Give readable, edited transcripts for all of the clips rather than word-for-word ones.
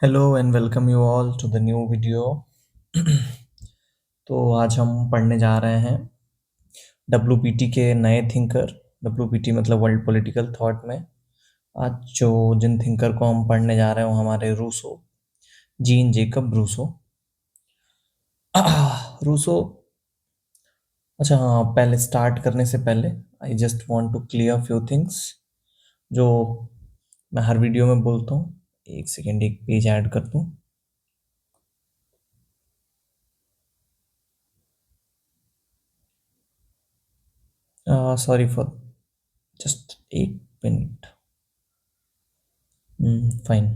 Hello and welcome you all to the new video. तो आज हम पढ़ने जा रहे हैं WPT के नए थिंकर। WPT मतलब वर्ल्ड पॉलिटिकल थॉट में आज जो जिन थिंकर को हम पढ़ने जा रहे हैं वो हमारे Rousseau, Jean Jacques Rousseau. Rousseau. अच्छा हाँ, पहले स्टार्ट करने से पहले I just want to clear few things जो मैं हर वीडियो में बोलता हूँ। एक सेकेंड, एक पेज ऐड कर दूँ। सॉरी फॉर जस्ट एक मिनट। फाइन।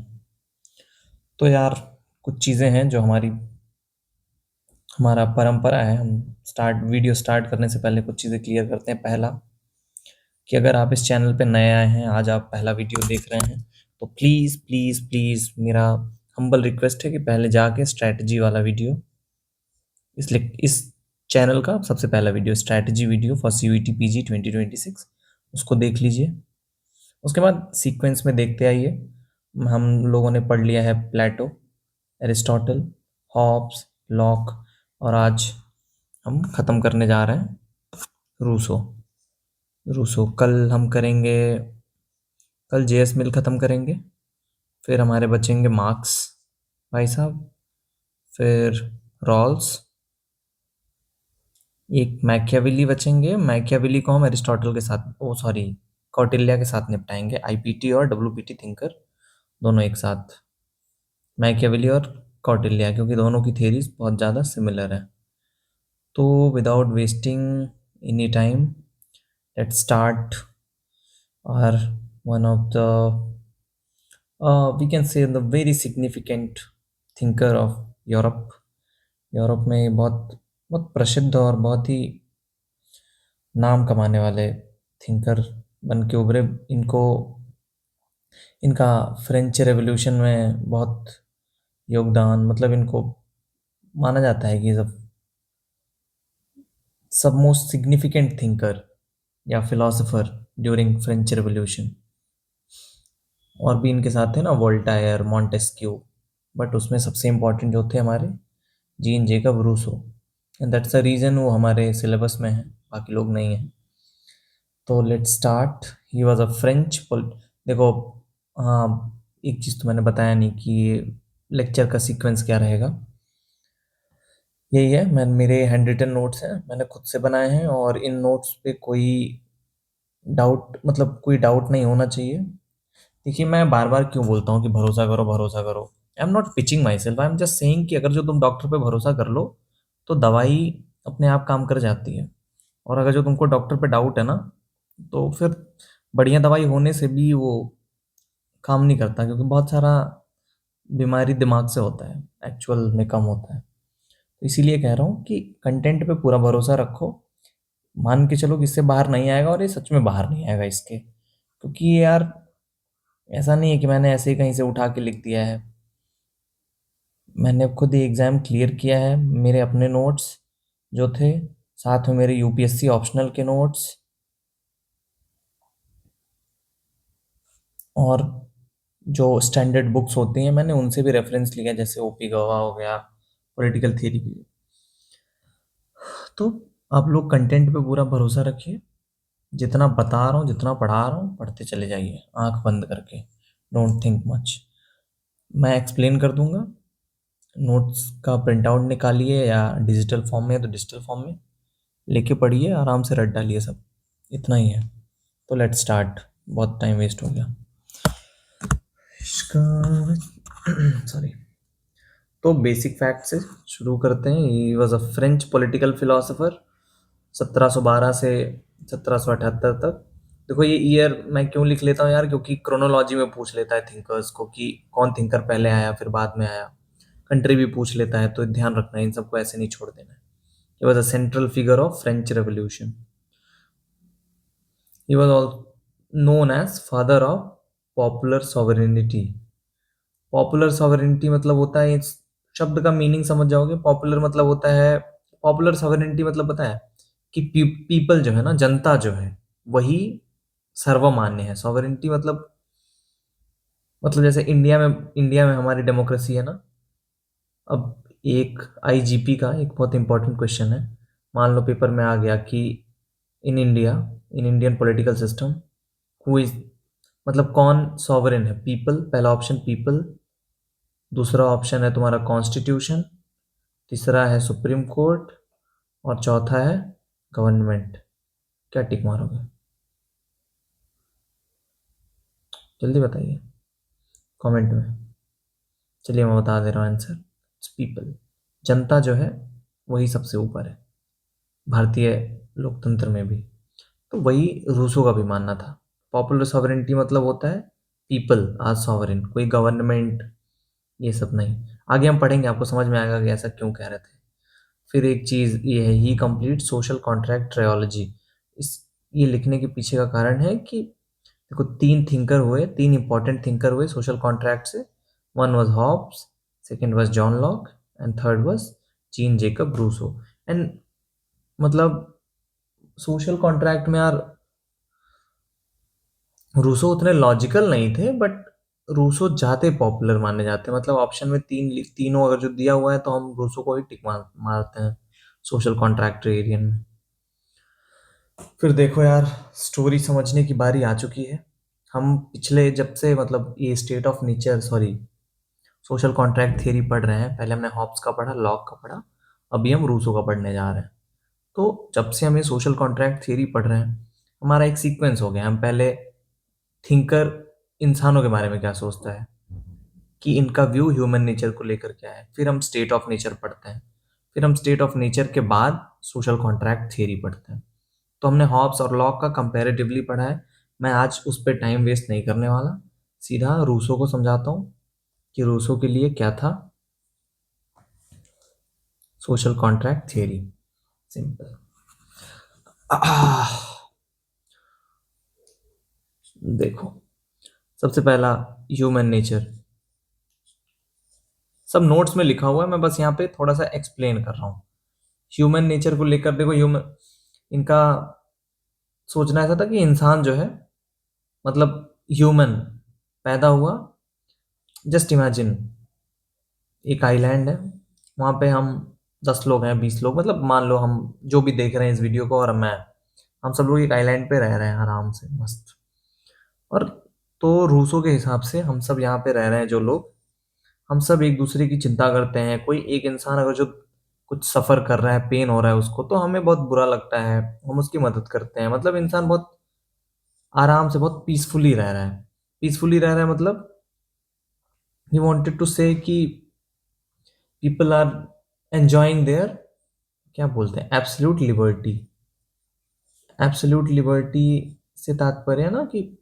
तो यार, कुछ चीज़ें हैं जो हमारा परंपरा है। हम वीडियो स्टार्ट करने से पहले कुछ चीज़ें क्लियर करते हैं। पहला, कि अगर आप इस चैनल पे नए आए हैं, आज आप पहला वीडियो देख रहे हैं, तो प्लीज़ प्लीज़ प्लीज़ मेरा हम्बल रिक्वेस्ट है कि पहले जाके स्ट्रैटेजी वाला वीडियो, इसलिए इस चैनल का सबसे पहला video strategy video for CUET PG 2026, उसको देख लीजिए। उसके बाद सीक्वेंस में देखते आइए। हम लोगों ने पढ़ लिया है प्लेटो, एरिस्टोटल, हॉब्स, लॉक, और आज हम ख़त्म करने जा रहे हैं रूसो। कल हम करेंगे, कल JS मिल ख़त्म करेंगे। फिर हमारे बचेंगे मार्क्स भाई साहब, फिर रॉल्स, एक मैकियावेली बचेंगे। मैकियावेली को हम एरिस्टोटल के साथ, ओ सॉरी, कौटिल्य के साथ निपटाएंगे। IPT और WPT थिंकर दोनों एक साथ, मैकियावेली और कौटिल्य, क्योंकि दोनों की थेरीज बहुत ज़्यादा सिमिलर है। तो without wasting any time, let's start और one of the we can say the very significant thinker of Europe. Europe में बहुत बहुत प्रसिद्ध और बहुत ही नाम कमाने वाले थिंकर बन के उभरे। इनको इनका फ्रेंच रेवोल्यूशन में बहुत योगदान, मतलब इनको माना जाता है कि सब मोस्ट सिग्निफिकेंट थिंकर या फिलोसोफर ड्यूरिंग फ्रेंच रेवोल्यूशन। और भी इनके साथ थे ना, वोल्टायर, मॉन्टेस्क्यू, बट उसमें सबसे इम्पोर्टेंट जो थे हमारे Jean Jacques Rousseau, and that's the reason वो हमारे सिलेबस में है, बाकी लोग नहीं हैं। तो let's start. He was a French देखो, हाँ, एक चीज़ तो मैंने बताया नहीं कि लेक्चर का सीक्वेंस क्या रहेगा। यही है, मेरे हैंड रिटन नोट्स हैं, मैंने खुद से बनाए हैं, और इन नोट्स पे कोई डाउट नहीं होना चाहिए। देखिए, मैं बार बार क्यों बोलता हूँ कि भरोसा करो भरोसा करो। I am not pitching my self, I am just saying कि अगर जो तुम डॉक्टर पे भरोसा कर लो तो दवाई अपने आप काम कर जाती है। और अगर जो तुमको डॉक्टर पे डाउट है ना, तो फिर बढ़िया दवाई होने से भी वो काम नहीं करता, क्योंकि बहुत सारा बीमारी दिमाग से होता है, एक्चुअल में कम होता है। तो इसीलिए कह रहा हूँ कि कंटेंट पे पूरा भरोसा रखो। मान के चलो कि इससे बाहर नहीं आएगा, और ये सच में बाहर नहीं आएगा इसके, क्योंकि ये यार ऐसा नहीं है कि मैंने ऐसे ही कहीं से उठा के लिख दिया है। मैंने खुद ही एग्ज़ाम क्लियर किया है। मेरे अपने नोट्स जो थे, साथ में मेरे UPSC ऑप्शनल के नोट्स, और जो स्टैंडर्ड बुक्स होती हैं मैंने उनसे भी रेफरेंस लिया, जैसे OP गवा हो गया पॉलिटिकल थ्योरी के लिए। तो आप लोग कंटेंट पे पूरा भरोसा रखिए। जितना बता रहा हूँ, जितना पढ़ा रहा हूँ, पढ़ते चले जाइए आंख बंद करके। Don't think much. मैं एक्सप्लेन कर दूंगा। नोट्स का प्रिंट आउट निकालिए, या डिजिटल फॉर्म में है तो डिजिटल फॉर्म में लेके पढ़िए, आराम से रट डालिए सब। इतना ही है। तो लेट स्टार्ट, बहुत टाइम वेस्ट हो गया इसका। सॉरी। तो बेसिक फैक्ट से शुरू करते हैं। ही was a French political philosopher, 1712 से 1778 तक। देखो, ये ईयर मैं क्यों लिख लेता हूँ यार, क्योंकि क्रोनोलॉजी में पूछ लेता है थिंकर्स को कि कौन थिंकर पहले आया फिर बाद में आया। कंट्री भी पूछ लेता है, तो ध्यान रखना है, इन सबको ऐसे नहीं छोड़ देना है। He was a central figure of French revolution. He was all known as father of popular sovereignty. Popular sovereignty मतलब होता है, इस शब्द का मीनिंग समझ जाओगे। पॉपुलर मतलब होता है, पॉपुलर सॉवरेनिटी मतलब पता है कि पीपल जो है ना, जनता जो है, वही सर्वमान्य है। सॉवरेनिटी मतलब मतलब जैसे इंडिया में हमारी डेमोक्रेसी है ना। अब एक आईजीपी का एक बहुत इंपॉर्टेंट क्वेश्चन है। मान लो पेपर में आ गया कि in India, in Indian political system, who is, मतलब कौन सॉवरेन है? पीपल, पहला ऑप्शन पीपल, दूसरा ऑप्शन है तुम्हारा कॉन्स्टिट्यूशन, तीसरा है सुप्रीम कोर्ट, और चौथा है गवर्नमेंट। क्या टिक मारोगे? जल्दी बताइए कमेंट में। चलिए मैं बता दे रहा हूँ आंसर। It's people. जनता जो है वही सबसे ऊपर है भारतीय लोकतंत्र में भी। तो वही रूसो का भी मानना था। पॉपुलर सॉवरेंटी मतलब होता है पीपल आज सॉवरेन, कोई गवर्नमेंट ये सब नहीं। आगे हम पढ़ेंगे, आपको समझ में आएगा कि ऐसा क्यों कह रहे थे। फिर एक चीज ये है, ही कंप्लीट सोशल कॉन्ट्रैक्ट ट्रायोलॉजी। इस ये लिखने के पीछे का कारण है कि देखो, तीन थिंकर हुए, तीन इंपॉर्टेंट थिंकर हुए सोशल कॉन्ट्रैक्ट से। One was Hobbes, second was John Locke, and third was Jean Jacques Rousseau. And मतलब सोशल कॉन्ट्रैक्ट में यार रूसो उतने लॉजिकल नहीं थे, बट रूसो ज्यादा पॉपुलर माने जाते हैं। मतलब ऑप्शन में तीनों अगर जो दिया हुआ है तो हम रूसो को ही टिक मारते हैं सोशल कॉन्ट्रैक्टेरियन में। फिर देखो यार, स्टोरी समझने की बारी आ चुकी है। हम पिछले जब से मतलब ये state of nature, sorry, social contract theory पढ़ रहे हैं। पहले हमने हॉब्स का पढ़ा, लॉक का पढ़ा, अभी हम रूसो का पढ़ने जा रहे हैं। तो जब से हम ये सोशल कॉन्ट्रैक्ट थियरी पढ़ रहे हैं, हमारा एक सीक्वेंस हो गया। हम पहले थिंकर इंसानों के बारे में क्या सोचता है, कि इनका व्यू ह्यूमन नेचर को लेकर क्या है, फिर हम स्टेट ऑफ नेचर पढ़ते हैं, फिर हम स्टेट ऑफ नेचर के बाद सोशल कॉन्ट्रैक्ट थियरी पढ़ते हैं। तो हमने हॉब्स और लॉक का कंपैरेटिवली पढ़ा है। मैं आज उस पर टाइम वेस्ट नहीं करने वाला, सीधा रूसो को समझाता हूँ कि रूसो के लिए क्या था सोशल कॉन्ट्रैक्ट थियरी। सिंपल। देखो, सबसे पहला ह्यूमन नेचर, सब नोट्स में लिखा हुआ है, मैं बस यहाँ पे थोड़ा सा एक्सप्लेन कर रहा हूँ। ह्यूमन नेचर को लेकर देखो, ह्यूमन, इनका सोचना ऐसा था कि इंसान जो है, मतलब ह्यूमन पैदा हुआ। जस्ट इमेजिन, एक आइलैंड है, वहाँ पे हम 10 लोग हैं, 20 लोग, मतलब मान लो हम जो भी देख रहे हैं इस वीडियो को और मैं, हम सब लोग एक आइलैंड पे रह रहे हैं आराम से मस्त। और तो रूसो के हिसाब से हम सब यहाँ पे रह रहे हैं जो लोग, हम सब एक दूसरे की चिंता करते हैं। कोई एक इंसान अगर जो कुछ सफर कर रहा है, पेन हो रहा है उसको, तो हमें बहुत बुरा लगता है, हम उसकी मदद करते हैं। मतलब इंसान बहुत आराम से, बहुत पीसफुली रह रहा है। पीसफुली रह रहा है मतलब ही वांटेड टू से कि पीपल आर एंजॉयिंग देयर, क्या बोलते हैं, एब्सोल्यूट लिबर्टी। एब्सोल्यूट लिबर्टी से तात्पर्य है ना कि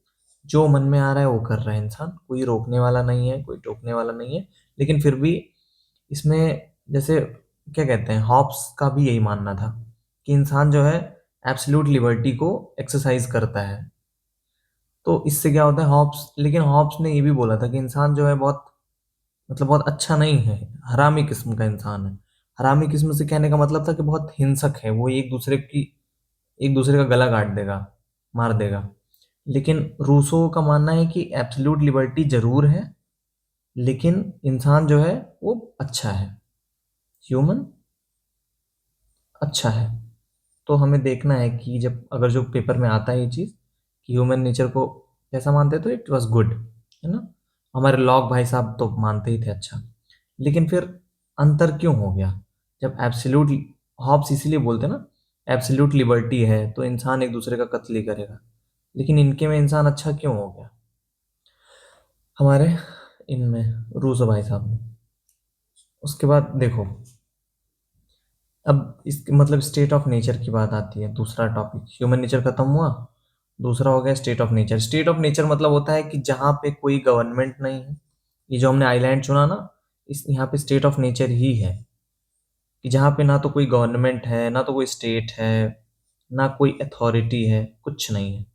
जो मन में आ रहा है वो कर रहा है इंसान, कोई रोकने वाला नहीं है, कोई टोकने वाला नहीं है। लेकिन फिर भी इसमें, जैसे क्या कहते हैं, हॉब्स का भी यही मानना था कि इंसान जो है एब्सोल्यूट लिबर्टी को एक्सरसाइज करता है। तो इससे क्या होता है, हॉब्स, लेकिन हॉब्स ने ये भी बोला था कि इंसान जो है बहुत, मतलब बहुत अच्छा नहीं है, हरामी किस्म का इंसान है। हरामी किस्म से कहने का मतलब था कि बहुत हिंसक है वो, एक दूसरे का गला काट देगा, मार देगा। लेकिन रूसो का मानना है कि एब्सोल्यूट लिबर्टी जरूर है, लेकिन इंसान जो है वो अच्छा है, ह्यूमन अच्छा है। तो हमें देखना है कि जब अगर जो पेपर में आता है ये चीज़ कि ह्यूमन नेचर को कैसा मानते, तो इट वाज गुड, है ना। हमारे लॉग भाई साहब तो मानते ही थे अच्छा। लेकिन फिर अंतर क्यों हो गया? जब एब्सोल्यूट, हॉब्स इसीलिए बोलते हैं ना, एब्सोल्यूट लिबर्टी है तो इंसान एक दूसरे का कत्ल ही करेगा, लेकिन इनके में इंसान अच्छा क्यों हो गया, हमारे इनमें रूसो भाई साहब में। उसके बाद देखो, अब इस मतलब स्टेट ऑफ नेचर की बात आती है, दूसरा टॉपिक, ह्यूमन नेचर खत्म हुआ, दूसरा हो गया state of nature. State of nature मतलब होता है कि जहाँ पे कोई गवर्नमेंट नहीं है, ये जो हमने आइलैंड चुना ना, इस यहाँ पे स्टेट ऑफ नेचर ही है कि जहाँ पे ना तो कोई गवर्नमेंट है, ना तो कोई स्टेट है, ना कोई अथॉरिटी है, कुछ नहीं है।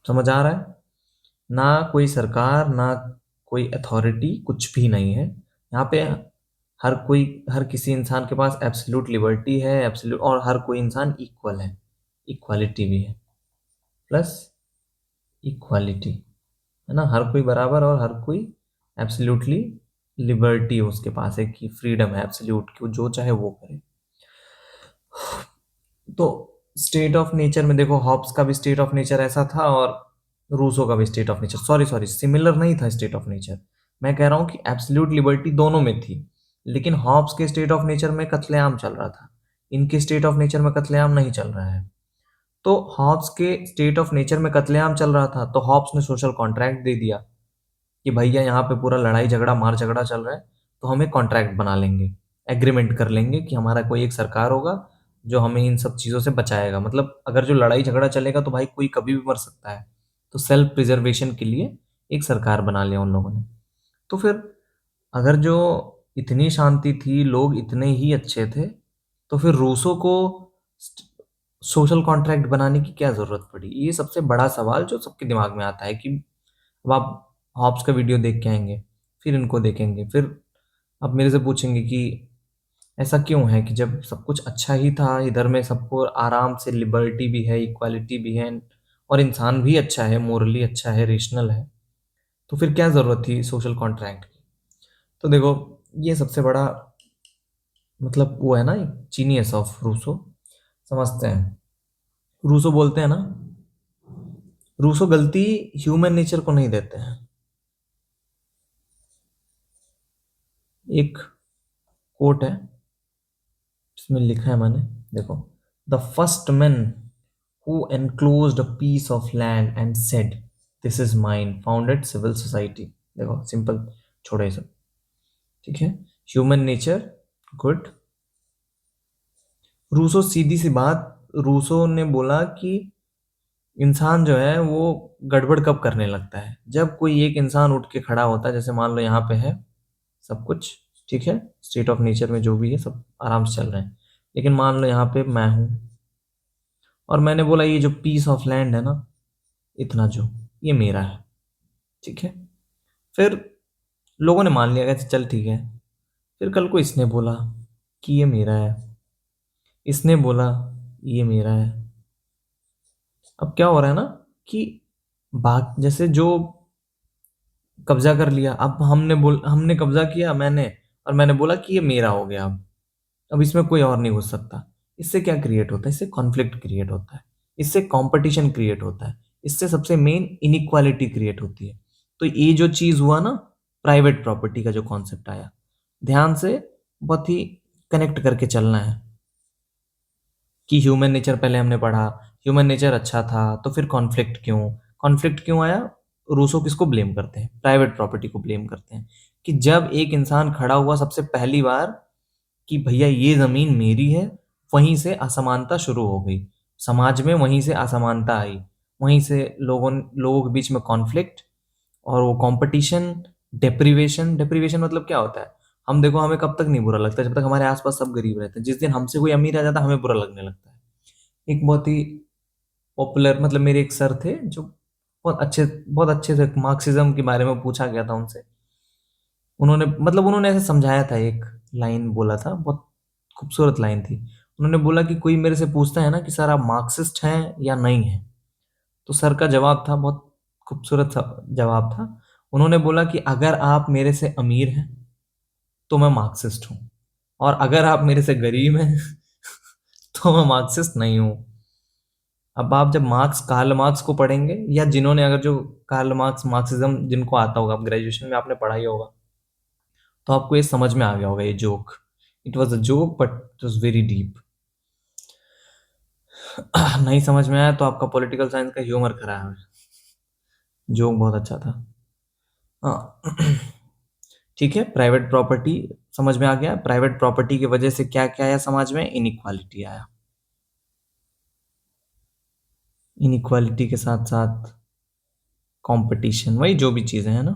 समझ आ रहा है? ना कोई सरकार, ना कोई अथॉरिटी, कुछ भी नहीं है यहाँ पे। हर कोई, हर किसी इंसान के पास एब्सोल्यूट लिबर्टी है, एब्सोल्यूट, और हर कोई इंसान इक्वल है, इक्वालिटी भी है, प्लस इक्वालिटी, है ना, हर कोई बराबर और हर कोई एब्सोल्युटली लिबर्टी उसके पास है कि फ्रीडम है एब्सोल्यूट कि वो जो चाहे वो करे। तो स्टेट ऑफ नेचर में देखो, हॉब्स का भी स्टेट ऑफ नेचर ऐसा था और रूसो का भी state of nature, sorry sorry, similar नहीं था स्टेट ऑफ नेचर। मैं कह रहा हूं कि एब्सोल्यूट लिबर्टी दोनों में थी, लेकिन हॉब्स के स्टेट ऑफ नेचर में कत्लेआम चल रहा था, इनके स्टेट ऑफ नेचर में कत्लेआम नहीं चल रहा है। तो हॉब्स के स्टेट ऑफ नेचर में कत्लेआम चल रहा था, तो हॉब्स ने सोशल कॉन्ट्रैक्ट दे दिया कि भैया यहाँ पे पूरा लड़ाई झगड़ा मार झगड़ा चल रहा है, तो हमें कॉन्ट्रैक्ट बना लेंगे, एग्रीमेंट कर लेंगे कि हमारा कोई एक सरकार होगा जो हमें इन सब चीज़ों से बचाएगा। मतलब अगर जो लड़ाई झगड़ा चलेगा तो भाई कोई कभी भी मर सकता है, तो सेल्फ प्रिजर्वेशन के लिए एक सरकार बना लिया उन लोगों ने। तो फिर अगर जो इतनी शांति थी, लोग इतने ही अच्छे थे, तो फिर रूसो को सोशल कॉन्ट्रैक्ट बनाने की क्या जरूरत पड़ी? ये सबसे बड़ा सवाल जो सबके दिमाग में आता है कि अब आप हॉब्स का वीडियो देख के आएंगे, फिर इनको देखेंगे, फिर आप मेरे से पूछेंगे कि ऐसा क्यों है कि जब सब कुछ अच्छा ही था, इधर में सबको आराम से लिबर्टी भी है, इक्वालिटी भी है, और इंसान भी अच्छा है, मोरली अच्छा है, रेशनल है, तो फिर क्या जरूरत थी सोशल कॉन्ट्रैक्ट की? तो देखो, ये सबसे बड़ा मतलब वो है ना, जीनियस ऑफ रूसो, समझते हैं। रूसो बोलते हैं ना, रूसो गलती ह्यूमन नेचर को नहीं देते हैं। एक कोट है, इसमें लिखा है मैंने, देखो, the first man who enclosed a piece of land and said this is mine founded civil society। देखो सिंपल, छोड़ो ये सब, ठीक है। Human nature good. रूसो सीधी सी बात, रूसो ने बोला कि इंसान जो है वो गड़बड़ कब करने लगता है? जब कोई एक इंसान उठ के खड़ा होता है, जैसे मान लो यहाँ पे है सब कुछ, ठीक है, स्टेट ऑफ नेचर में जो भी है सब आराम से चल रहे हैं, लेकिन मान लो यहाँ पे मैं हूँ और मैंने बोला ये जो पीस ऑफ लैंड है ना, इतना जो, ये मेरा है, ठीक है। फिर लोगों ने मान लिया कि चल ठीक है। फिर कल को इसने बोला कि ये मेरा है, इसने बोला ये मेरा है। अब क्या हो रहा है ना कि बात जैसे जो कब्जा कर लिया, अब हमने कब्जा किया, मैंने बोला कि ये मेरा हो गया। अब इसमें कोई और नहीं घुस सकता। इससे क्या क्रिएट होता है? इससे कॉन्फ्लिक्ट क्रिएट होता है, इससे कंपटीशन क्रिएट होता है, इससे सबसे मेन इनइक्वालिटी क्रिएट होती है। तो ये जो चीज हुआ ना, प्राइवेट प्रॉपर्टी का जो कॉन्सेप्ट आया, ध्यान से बहुत ही कनेक्ट करके चलना है कि ह्यूमन नेचर पहले हमने पढ़ा, ह्यूमन नेचर अच्छा था, तो फिर कॉन्फ्लिक्ट क्यों आया? रूसो किसको ब्लेम करते हैं? प्राइवेट प्रॉपर्टी को ब्लेम करते हैं कि जब एक इंसान खड़ा हुआ सबसे पहली बार कि भैया ये जमीन मेरी है, वहीं से असमानता शुरू हो गई समाज में, वहीं से असमानता आई, वहीं से लोगों के बीच में कॉन्फ्लिक्ट और वो कंपटीशन, डेप्रिवेशन। डेप्रिवेशन मतलब क्या होता है? हम देखो, हमें कब तक नहीं बुरा लगता? जब तक हमारे आसपास सब गरीब रहते हैं। जिस दिन हमसे कोई अमीर आ जाता है हमें बुरा लगने लगता है। एक बहुत ही पॉपुलर, मतलब मेरे एक सर थे जो बहुत अच्छे से मार्क्सिज्म के बारे में पूछा गया था उनसे, उन्होंने ऐसे समझाया था, एक लाइन बोला था, बहुत खूबसूरत लाइन थी। उन्होंने बोला कि कोई मेरे से पूछता है ना कि सर आप मार्क्सिस्ट हैं या नहीं हैं, तो सर का जवाब था, बहुत खूबसूरत सा जवाब था। उन्होंने बोला कि अगर आप मेरे से अमीर हैं तो मैं मार्क्सिस्ट हूँ, और अगर आप मेरे से गरीब हैं तो मैं मार्क्सिस्ट नहीं हूँ। अब आप जब कार्ल मार्क्स को पढ़ेंगे, या जिन्होंने, अगर जो कार्ल मार्क्स, मार्क्सिज्म जिनको आता होगा, आप ग्रेजुएशन में आपने पढ़ा ही होगा, तो आपको ये समझ में आ गया होगा, ये joke, it was a joke but it was very deep. नहीं समझ में आया तो आपका पॉलिटिकल साइंस का ह्यूमर खराब है, जोक बहुत अच्छा था। हाँ। ठीक है, प्राइवेट प्रॉपर्टी समझ में आ गया। प्राइवेट प्रॉपर्टी की वजह से क्या क्या आया समाज में? इनइक्वालिटी आया। इनइक्वालिटी के साथ साथ कंपटीशन, वही जो भी चीजें हैं ना।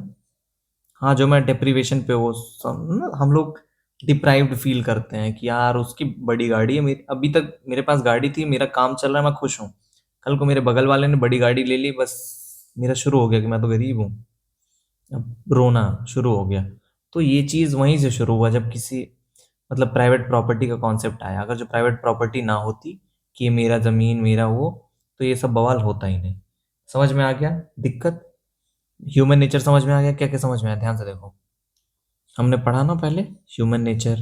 हाँ, जो मैं डेप्रिवेशन पे वो ना, हम लोग डिप्राइव्ड फील करते हैं कि यार उसकी बड़ी गाड़ी है, मेरी अभी तक मेरे पास गाड़ी थी, मेरा काम चल रहा है, मैं खुश हूँ। कल को मेरे बगल वाले ने बड़ी गाड़ी ले ली, बस मेरा शुरू हो गया कि मैं तो गरीब हूँ, अब रोना शुरू हो गया। तो ये चीज वहीं से शुरू हुआ जब किसी, मतलब प्राइवेट प्रॉपर्टी का कॉन्सेप्ट आया। अगर जो प्राइवेट प्रॉपर्टी ना होती कि ये मेरा जमीन मेरा वो, तो ये सब बवाल होता ही नहीं। समझ में आ गया दिक्कत? ह्यूमन नेचर समझ में आ गया? क्या क्या समझ में आया, ध्यान से देखो। हमने पढ़ा ना पहले ह्यूमन नेचर।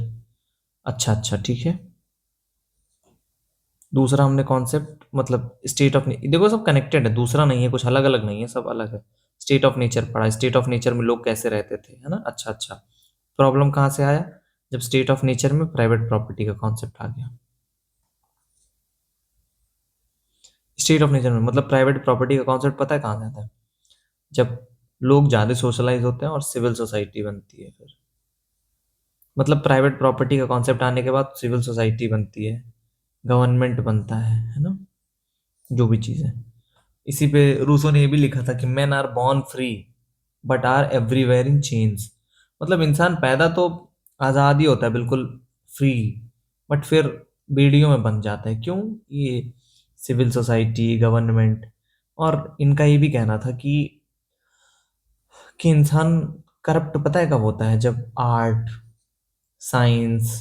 अच्छा अच्छा ठीक है। दूसरा हमने कॉन्सेप्ट मतलब स्टेट ऑफ, देखो सब कनेक्टेड है, दूसरा नहीं है, कुछ अलग अलग नहीं है, सब अलग है। स्टेट ऑफ नेचर पढ़ा, स्टेट ऑफ नेचर में लोग कैसे रहते थे, है ना। अच्छा अच्छा। प्रॉब्लम कहाँ से आया? जब स्टेट ऑफ नेचर में प्राइवेट प्रॉपर्टी का कॉन्सेप्ट आ गया। स्टेट ऑफ नेचर में मतलब प्राइवेट प्रॉपर्टी का कॉन्सेप्ट पता है कहाँ से आता है? जब लोग ज्यादा सोशलाइज होते हैं और सिविल सोसाइटी बनती है फिर। मतलब प्राइवेट प्रॉपर्टी का कॉन्सेप्ट आने के बाद सिविल सोसाइटी बनती है, गवर्नमेंट बनता है ना, जो भी चीज़ है। इसी पे रूसो ने ये भी लिखा था कि man are born free but are everywhere in chains. मतलब इंसान पैदा तो आज़ाद ही होता है बिल्कुल फ्री, बट फिर बेड़ियों में बन जाता है। क्यों? ये सिविल सोसाइटी, गवर्नमेंट। और इनका ये भी कहना था कि इंसान करप्ट पता है कब होता है? जब आर्ट, साइंस,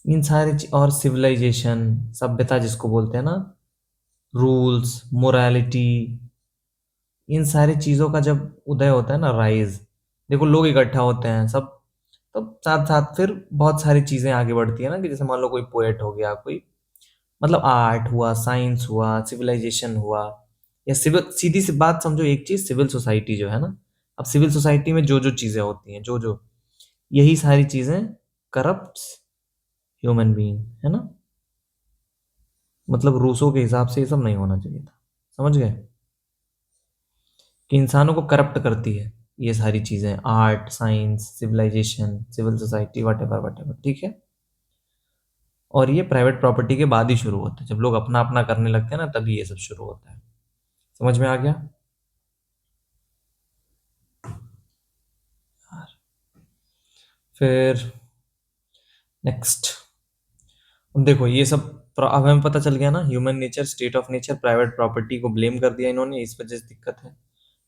इन सारे और सिविलाइजेशन, सभ्यता जिसको बोलते हैं ना, रूल्स, मोरालिटी, इन सारी चीजों का जब उदय होता है ना, राइज, देखो लोग इकट्ठा होते हैं सब, तब साथ साथ फिर बहुत सारी चीजें आगे बढ़ती है ना। कि जैसे मान लो कोई पोएट हो गया, कोई मतलब आर्ट हुआ, साइंस हुआ, सिविलाइजेशन हुआ, या सिविल, सीधी सी बात समझो एक चीज, सिविल सोसाइटी जो है ना, अब सिविल सोसाइटी में जो जो चीजें होती हैं, जो जो, यही सारी चीजें करप्ट ह्यूमन बीइंग, है ना। मतलब रूसो के हिसाब से ये सब नहीं होना चाहिए था, समझ गए? कि इंसानों को करप्ट करती है ये सारी चीजें, art, science, civilization, civil society, whatever, ठीक है। और ये प्राइवेट प्रॉपर्टी के बाद ही शुरू होता है, जब लोग अपना अपना करने लगते हैं ना, तभी ये सब शुरू होता है। समझ में आ गया? फिर नेक्स्ट, अब देखो ये सब अब हमें पता चल गया ना, human nature, state of nature, private property को ब्लेम कर दिया इन्होंने, इस वजह से दिक्कत है।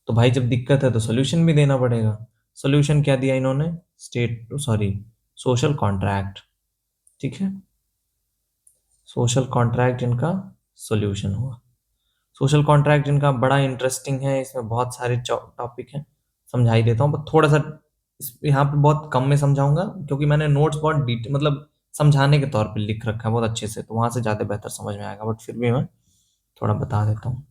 तो भाई जब दिक्कत है तो सोल्यूशन भी देना पड़ेगा। सोल्यूशन क्या दिया इन्होंने? स्टेट, सॉरी, सोशल कॉन्ट्रैक्ट, ठीक है। सोशल कॉन्ट्रैक्ट इनका सोल्यूशन हुआ। सोशल कॉन्ट्रैक्ट इनका बड़ा इंटरेस्टिंग है, इसमें बहुत सारे टॉपिक हैं, समझा ही देता हूँ, बट थोड़ा सा यहाँ पे बहुत कम में समझाऊंगा, क्योंकि मैंने नोट्स बहुत डिटेल मतलब समझाने के तौर पे लिख रखा है बहुत अच्छे से, तो वहां से ज़्यादा बेहतर समझ में आएगा, बट फिर भी मैं थोड़ा बता देता हूँ।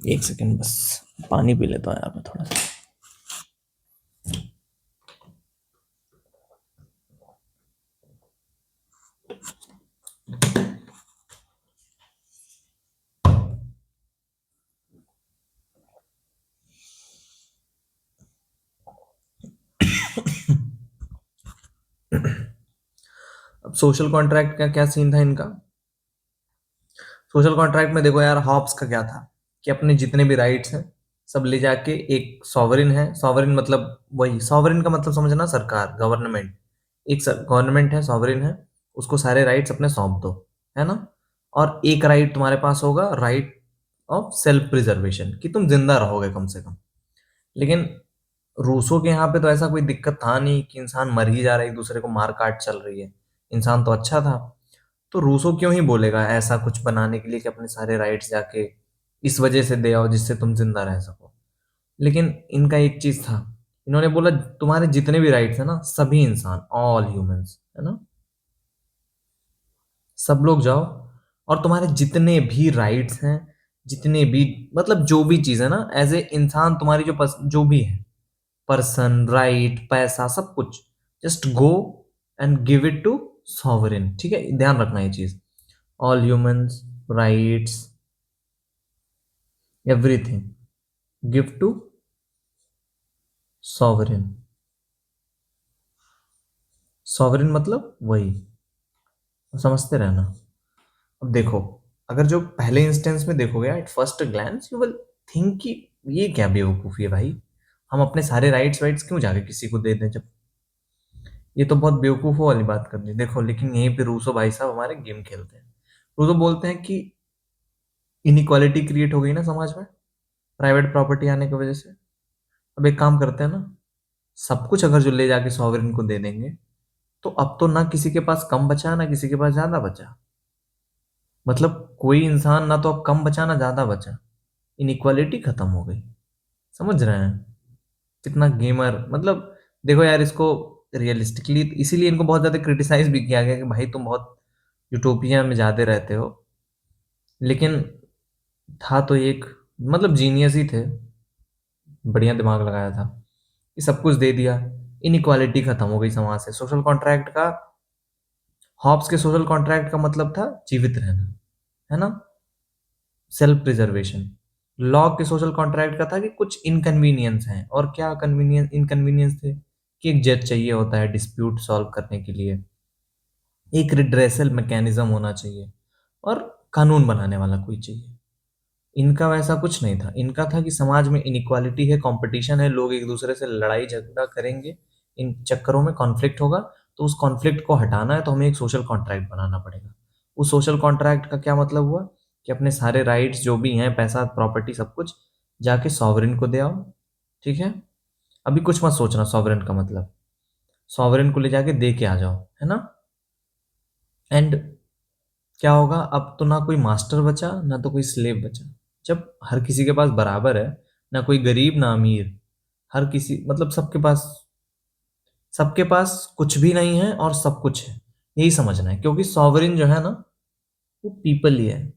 एक सेकेंड बस, पानी पी लेता हूँ यार मैं थोड़ा सा। अब सोशल कॉन्ट्रैक्ट का क्या सीन था इनका? सोशल कॉन्ट्रैक्ट में देखो यार, हॉब्स का क्या था कि अपने जितने भी राइट्स हैं सब ले जाके, एक सॉवरिन है, सॉवरिन मतलब वही, सॉवरिन का मतलब समझना, सरकार, गवर्नमेंट, एक गवर्नमेंट है, सॉवरिन है, उसको सारे राइट्स अपने सौंप दो, है ना। और एक राइट तुम्हारे पास होगा, राइट ऑफ सेल्फ प्रिजर्वेशन, कि तुम जिंदा रहोगे कम से कम। लेकिन रूसो के यहाँ पे तो ऐसा कोई दिक्कत था नहीं कि इंसान मर ही जा रहा है, एक दूसरे को मार काट चल रही है, इंसान तो अच्छा था। तो रूसो क्यों ही बोलेगा ऐसा कुछ बनाने के लिए कि अपने सारे राइट्स जाके इस वजह से दे आओ जिससे तुम जिंदा रह सको। लेकिन इनका एक चीज था, इन्होंने बोला तुम्हारे जितने भी राइट्स है ना, सभी इंसान, ऑल ह्यूमंस, है ना, सब लोग जाओ, और तुम्हारे जितने भी राइट्स हैं, जितने भी मतलब जो भी चीज है ना, एज ए इंसान तुम्हारी जो जो भी है, पर्सन, राइट, पैसा, सब कुछ, just go and give it to sovereign, ठीक है, ध्यान रखना ये चीज। All humans rights, everything, give to sovereign. Sovereign मतलब वही, समझते रहना। अब देखो, अगर जो पहले इंस्टेंस में देखोगे, at first glance you will think कि ये क्या बेवकूफी है भाई, हम अपने सारे राइट्स वाइट्स क्यों जाके किसी को दे दें, जब ये तो बहुत बेवकूफों वाली बात कर दी। देखो लेकिन यहीं पे रूसो भाई साहब हमारे गेम खेलते हैं। रूसो बोलते हैं कि इनइक्वालिटी क्रिएट हो गई ना समाज में, प्राइवेट प्रॉपर्टी आने की वजह से। अब एक काम करते हैं ना, सब कुछ अगर जो ले जाके सॉवरेन को दे देंगे, तो अब तो ना किसी के पास कम बचा ना किसी के पास ज्यादा बचा। मतलब कोई इंसान ना तो अब कम बचा ना ज्यादा बचा। इनइक्वालिटी खत्म हो गई। समझ रहे हैं कितना गेमर मतलब। देखो यार, इसको रियलिस्टिकली इसीलिए इनको बहुत ज्यादा क्रिटिसाइज भी किया गया कि भाई तुम बहुत यूटोपिया में ज्यादा रहते हो। लेकिन था तो एक मतलब जीनियस ही थे, बढ़िया दिमाग लगाया था, ये सब कुछ दे दिया। इनइक्वालिटी खत्म हो गई समाज से। सोशल कॉन्ट्रैक्ट का, हॉब्स के सोशल कॉन्ट्रैक्ट का मतलब था जीवित रहना, है ना, सेल्फ प्रिजर्वेशन। लॉ के सोशल कॉन्ट्रैक्ट का था कि कुछ इनकन्वीनियंस हैं, और क्या कन्वीनियंस इनकन्वीनियंस थे कि एक जज चाहिए होता है डिस्प्यूट सॉल्व करने के लिए, एक रिड्रेसल मैकेनिज्म होना चाहिए, और कानून बनाने वाला कोई चाहिए। इनका वैसा कुछ नहीं था। इनका था कि समाज में इनइक्वालिटी है, कंपटीशन है, लोग एक दूसरे से लड़ाई झगड़ा करेंगे, इन चक्करों में कॉन्फ्लिक्ट होगा। तो उस कॉन्फ्लिक्ट को हटाना है तो हमें एक सोशल कॉन्ट्रैक्ट बनाना पड़ेगा। उस सोशल कॉन्ट्रैक्ट का क्या मतलब हुआ कि अपने सारे राइट्स जो भी हैं, पैसा प्रॉपर्टी सब कुछ, जाके सॉवरेन को दे आओ। ठीक है, अभी कुछ मत सोचना सॉवरेन का मतलब, सॉवरेन को ले जाके दे के आ जाओ, है ना। एंड क्या होगा, अब तो ना कोई मास्टर बचा ना तो कोई स्लेव बचा। जब हर किसी के पास बराबर है, ना कोई गरीब ना अमीर, हर किसी मतलब सबके पास कुछ भी नहीं है और सब कुछ है, यही समझना है। क्योंकि सॉवरेन जो है ना, वो पीपल ही है।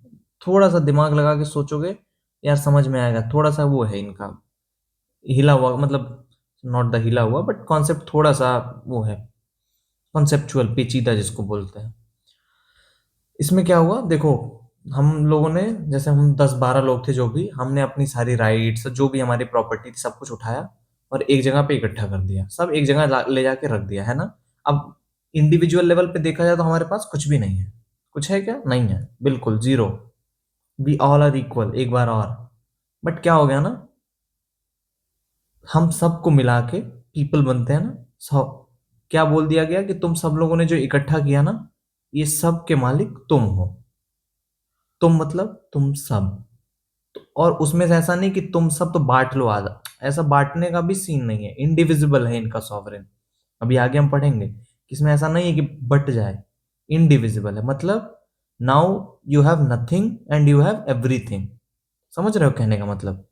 थोड़ा सा दिमाग लगा के सोचोगे यार समझ में आएगा। थोड़ा सा वो है इनका हिला हुआ, मतलब नॉट द हिला हुआ बट कॉन्सेप्ट थोड़ा सा वो है, कॉन्सेप्चुअल पेचीदा जिसको बोलते हैं। इसमें क्या हुआ देखो, हम लोगों ने, जैसे हम 10-12 लोग थे, जो भी हमने अपनी सारी राइट्स जो भी हमारी प्रॉपर्टी थी सब कुछ उठाया और एक जगह पे इकट्ठा कर दिया, सब एक जगह ले जाके रख दिया, है ना। अब इंडिविजुअल लेवल पे देखा जाए तो हमारे पास कुछ भी नहीं है। कुछ है क्या? नहीं है, बिल्कुल zero. We all are equal, एक बार और। बट क्या हो गया ना, हम सबको मिला के पीपल बनते हैं ना। सब क्या बोल दिया गया कि तुम सब लोगों ने जो इकट्ठा किया ना, ये सब के मालिक तुम हो। तुम मतलब तुम सब। और उसमें से ऐसा नहीं कि तुम सब तो बांट लो आधा, ऐसा बांटने का भी सीन नहीं है। इंडिविजिबल है इनका सॉवरेन। अभी आगे हम पढ़ेंगे कि इसमें ऐसा नहीं है कि बट जाए, इंडिविजिबल है। मतलब now you have nothing and you have everything. समझ रहे हो कहने का मतलब,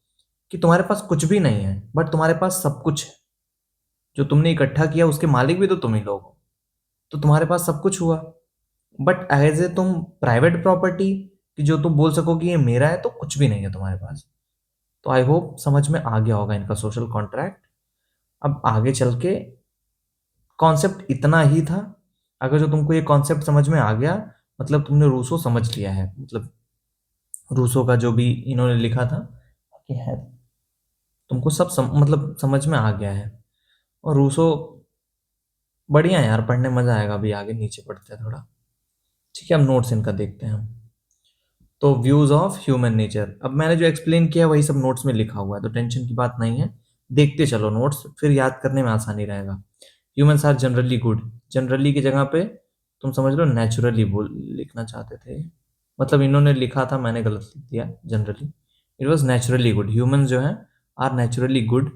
कि तुम्हारे पास कुछ भी नहीं है बट तुम्हारे पास सब कुछ है। जो तुमने इकट्ठा किया उसके मालिक भी तो तुम ही लोग हो, तो तुम्हारे पास सब कुछ हुआ। बट एज ए तुम प्राइवेट प्रॉपर्टी, कि जो तुम बोल सको कि ये मेरा है, तो कुछ भी नहीं है तुम्हारे पास। तो आई होप समझ में आ गया होगा इनका सोशल कॉन्ट्रैक्ट। अब आगे चल के कॉन्सेप्ट इतना ही था। अगर जो तुमको ये कॉन्सेप्ट समझ में आ गया, मतलब तुमने रूसो समझ लिया है। मतलब रूसो का जो भी इन्होंने लिखा था कि है, तुमको सब मतलब समझ में आ गया है। और रूसो बढ़िया है यार, पढ़ने मजा आएगा। अभी आगे नीचे पढ़ते हैं थोड़ा। ठीक है, अब नोट्स इनका देखते हैं हम। तो व्यूज ऑफ ह्यूमन नेचर, अब मैंने जो एक्सप्लेन किया वही सब नोट्स में लिखा हुआ है, तो टेंशन की बात नहीं है। देखते चलो नोट्स, फिर याद करने में आसानी रहेगा। Humans are generally good, generally की जगह पे तुम समझ लो नेचुरली बोल लिखना चाहते थे। मतलब इन्होंने लिखा था, मैंने गलत लिख दिया, generally. It was naturally good. Humans जो है are naturally good,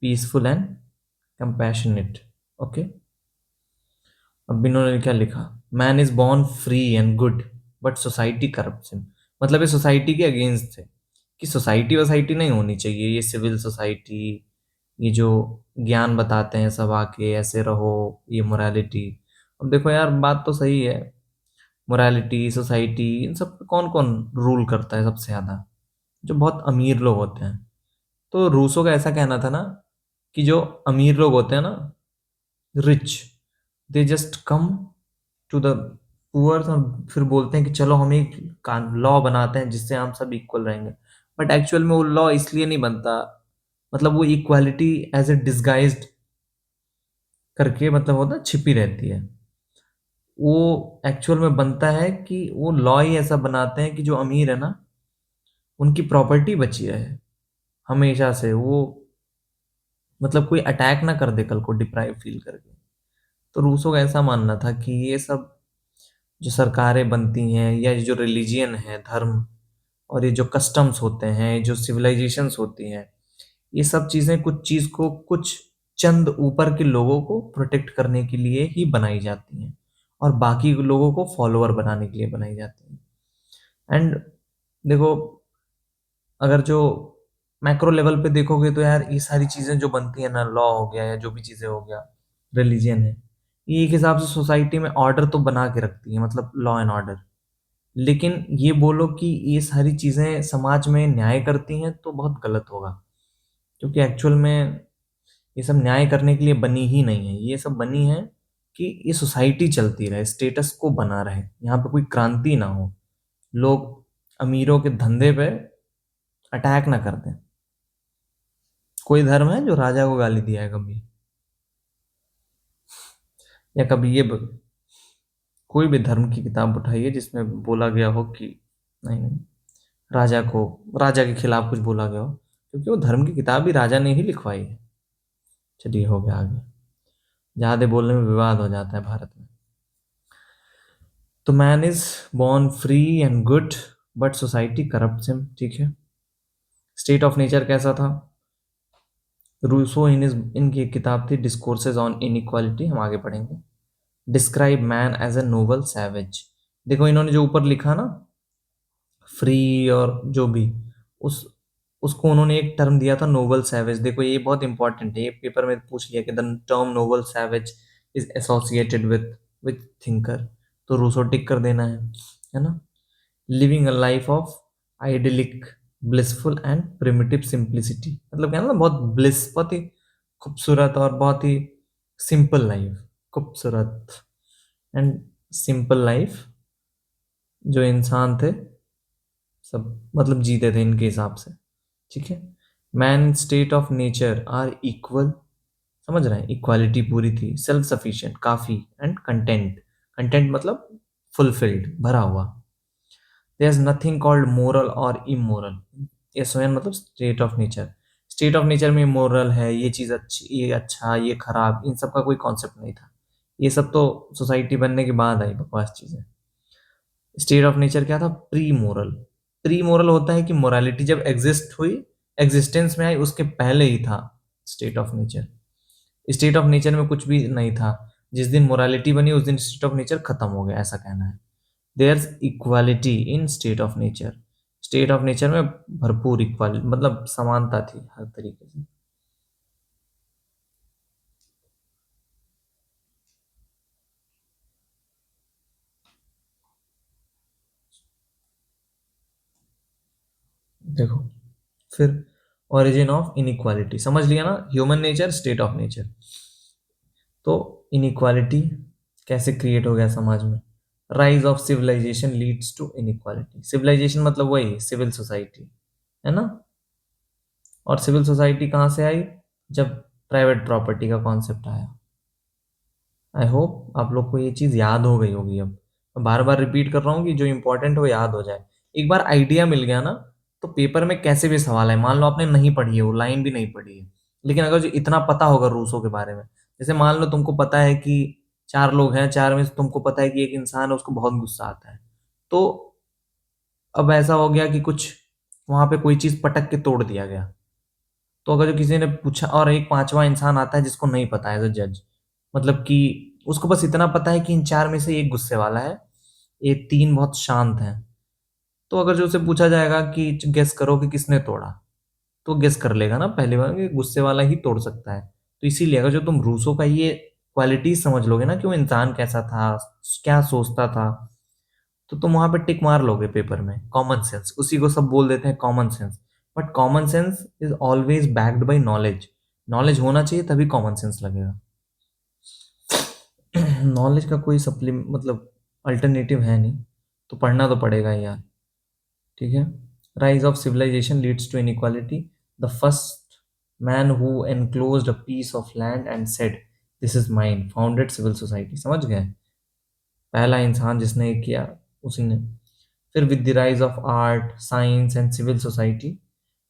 peaceful and compassionate. Okay, अब इन्होंने क्या लिखा, man is born free and good but society corrupts him. मतलब ये सोसाइटी के अगेंस्ट थे, कि सोसाइटी वोसाइटी नहीं होनी चाहिए, ये सिविल सोसाइटी, ये जो ज्ञान बताते हैं सब आके ऐसे रहो, ये मोरालिटी। अब देखो यार, बात तो सही है। मोरालिटी, सोसाइटी, इन सब पे कौन कौन रूल करता है सबसे ज्यादा? जो बहुत अमीर लोग होते हैं। तो रूसो का ऐसा कहना था ना, कि जो अमीर लोग होते हैं ना, rich, they just come to the poor, फिर बोलते हैं कि चलो हम एक लॉ बनाते हैं जिससे हम सब इक्वल रहेंगे। बट एक्चुअल में वो लॉ इसलिए नहीं बनता, मतलब वो इक्वालिटी एज ए डिस्गाइज्ड करके, मतलब होता है, छिपी रहती है। वो एक्चुअल में बनता है कि वो लॉ ही ऐसा बनाते हैं कि जो अमीर है ना, उनकी प्रॉपर्टी बची रहे हमेशा से। वो मतलब कोई अटैक ना कर दे कल को डिप्राइव फील करके। तो रूसो का ऐसा मानना था कि ये सब जो सरकारें बनती हैं, या ये जो रिलीजियन है, धर्म, और ये जो कस्टम्स होते हैं, जो सिविलाइजेशंस होती हैं, ये सब चीजें कुछ चीज को, कुछ चंद ऊपर के लोगों को प्रोटेक्ट करने के लिए ही बनाई जाती हैं, और बाकी लोगों को फॉलोअर बनाने के लिए बनाई जाती हैं। एंड देखो, अगर जो मैक्रो लेवल पे देखोगे तो यार ये सारी चीजें जो बनती है ना, लॉ हो गया या जो भी चीजें हो गया, रिलीजन है, ये एक हिसाब से सोसाइटी में ऑर्डर तो बना के रखती है, मतलब लॉ एंड ऑर्डर। लेकिन ये बोलो कि ये सारी चीजें समाज में न्याय करती हैं तो बहुत गलत होगा, क्योंकि एक्चुअल में ये सब न्याय करने के लिए बनी ही नहीं है। ये सब बनी है कि ये सोसाइटी चलती रहे, स्टेटस को बना रहे, यहाँ पे कोई क्रांति ना हो, लोग अमीरों के धंधे पे अटैक ना कर दें। कोई धर्म है जो राजा को गाली दिया है कभी? या कभी कोई भी धर्म की किताब उठाइए जिसमें बोला गया हो कि नहीं नहीं, राजा को, राजा के खिलाफ कुछ बोला गया हो, क्योंकि वो धर्म की किताब भी राजा ने ही लिखवाई है। चलिए हो गया आगे, ज्यादा बोलने में विवाद हो जाता है भारत में। तो man is born free and good, but society corrupts him, ठीक है। स्टेट ऑफ नेचर कैसा था? रूसो इनकी एक किताब थी डिस्कोर्सेज ऑन इनइक्वालिटी, हम आगे पढ़ेंगे। Describe man as a noble savage. देखो इन्होंने जो ऊपर लिखा ना, फ्री और जो भी, उस उसको उन्होंने एक टर्म दिया था नोबल सैवेज। देखो ये बहुत इंपॉर्टेंट है, ये पेपर में पूछ लिया कि the term noble savage is associated with thinker, तो रूसो टिक कर देना है ना। Living a life of idyllic blissful and primitive simplicity, मतलब क्या ना, बहुत ब्लिस, बहुत ही खूबसूरत और बहुत ही सिंपल लाइफ, खूबसूरत एंड सिंपल लाइफ जो इंसान थे सब मतलब जीते थे इनके हिसाब से, ठीक है। Man state of nature are equal, समझ रहे हैं, इक्वालिटी पूरी थी, सेल्फ सफिशिएंट काफी, एंड कंटेंट, कंटेंट मतलब फुलफिल्ड, भरा हुआ। There is nothing called moral और इमोरल, ये स्वयं मतलब state of nature. State of nature में मोरल है, ये चीज अच्छी, ये अच्छा, ये खराब, इन सब का कोई कॉन्सेप्ट नहीं था। ये सब तो सोसाइटी बनने के बाद आई बकवास चीजें। स्टेट ऑफ नेचर क्या था? Pre moral. प्री मोरल होता है कि मोरालिटी जब एग्जिस्ट हुई, एग्जिस्टेंस में आई, उसके पहले ही था state of nature. State of nature में कुछ भी नहीं था, जिस दिन मोरालिटी बनी उस दिन स्टेट ऑफ नेचर खत्म हो गया, ऐसा कहना है। There equality in state of nature, state of nature में भरपूर इक्वालिटी, मतलब समानता थी हर तरीके से। देखो फिर ओरिजिन ऑफ इनइक्वालिटी समझ लिया ना, human nature, state of nature. तो इनइक्वालिटी कैसे क्रिएट हो गया समाज में? Rise of civilization leads to inequality. Civilization मतलब वही सिविल सोसाइटी, है ना। और सिविल सोसाइटी कहाँ से आई? जब प्राइवेट प्रॉपर्टी का कॉन्सेप्ट आया। आई होप आप लोग को ये चीज याद हो गई होगी। अब मैं बार बार रिपीट कर रहा हूँ कि जो इंपॉर्टेंट हो याद हो जाए। एक बार आइडिया मिल गया ना, तो पेपर में कैसे भी सवाल है, मान लो आपने नहीं पढ़ी है, वो लाइन भी नहीं पढ़ी है, लेकिन अगर जो इतना पता होगा रूसो के बारे में, जैसे मान लो तुमको पता है कि चार लोग हैं, चार में से तुमको पता है कि एक इंसान है उसको बहुत गुस्सा आता है, तो अब ऐसा हो गया कि कुछ वहां पे कोई चीज पटक के तोड़ दिया गया, तो अगर जो किसी ने पूछा और एक पांचवा इंसान आता है जिसको नहीं पता है, एज जज, मतलब कि उसको बस इतना पता है कि इन चार में से एक गुस्से वाला है, ये तीन बहुत शांत हैं, तो अगर जो उसे पूछा जाएगा कि गेस करो कि किसने तोड़ा, तो गेस कर लेगा ना पहली बार कि गुस्से वाला ही तोड़ सकता है। तो इसीलिए अगर जो तुम रूसो का ये क्वालिटी समझ लोगे ना कि वो इंसान कैसा था, क्या सोचता था, तो तुम वहां पे टिक मार लोगे पेपर में। कॉमन सेंस, उसी को सब बोल देते हैं common sense, but common sense is always backed by knowledge. Knowledge होना चाहिए तभी कॉमन सेंस लगेगा। नॉलेज का कोई मतलब अल्टरनेटिव है नहीं, तो पढ़ना तो पड़ेगा ही यार, ठीक है। Rise of civilization leads to inequality. The first man who enclosed a piece of land and said this is mine founded civil society, समझ गए? पहला इंसान जिसने ये किया उसी ने। फिर with the rise of art science and civil society,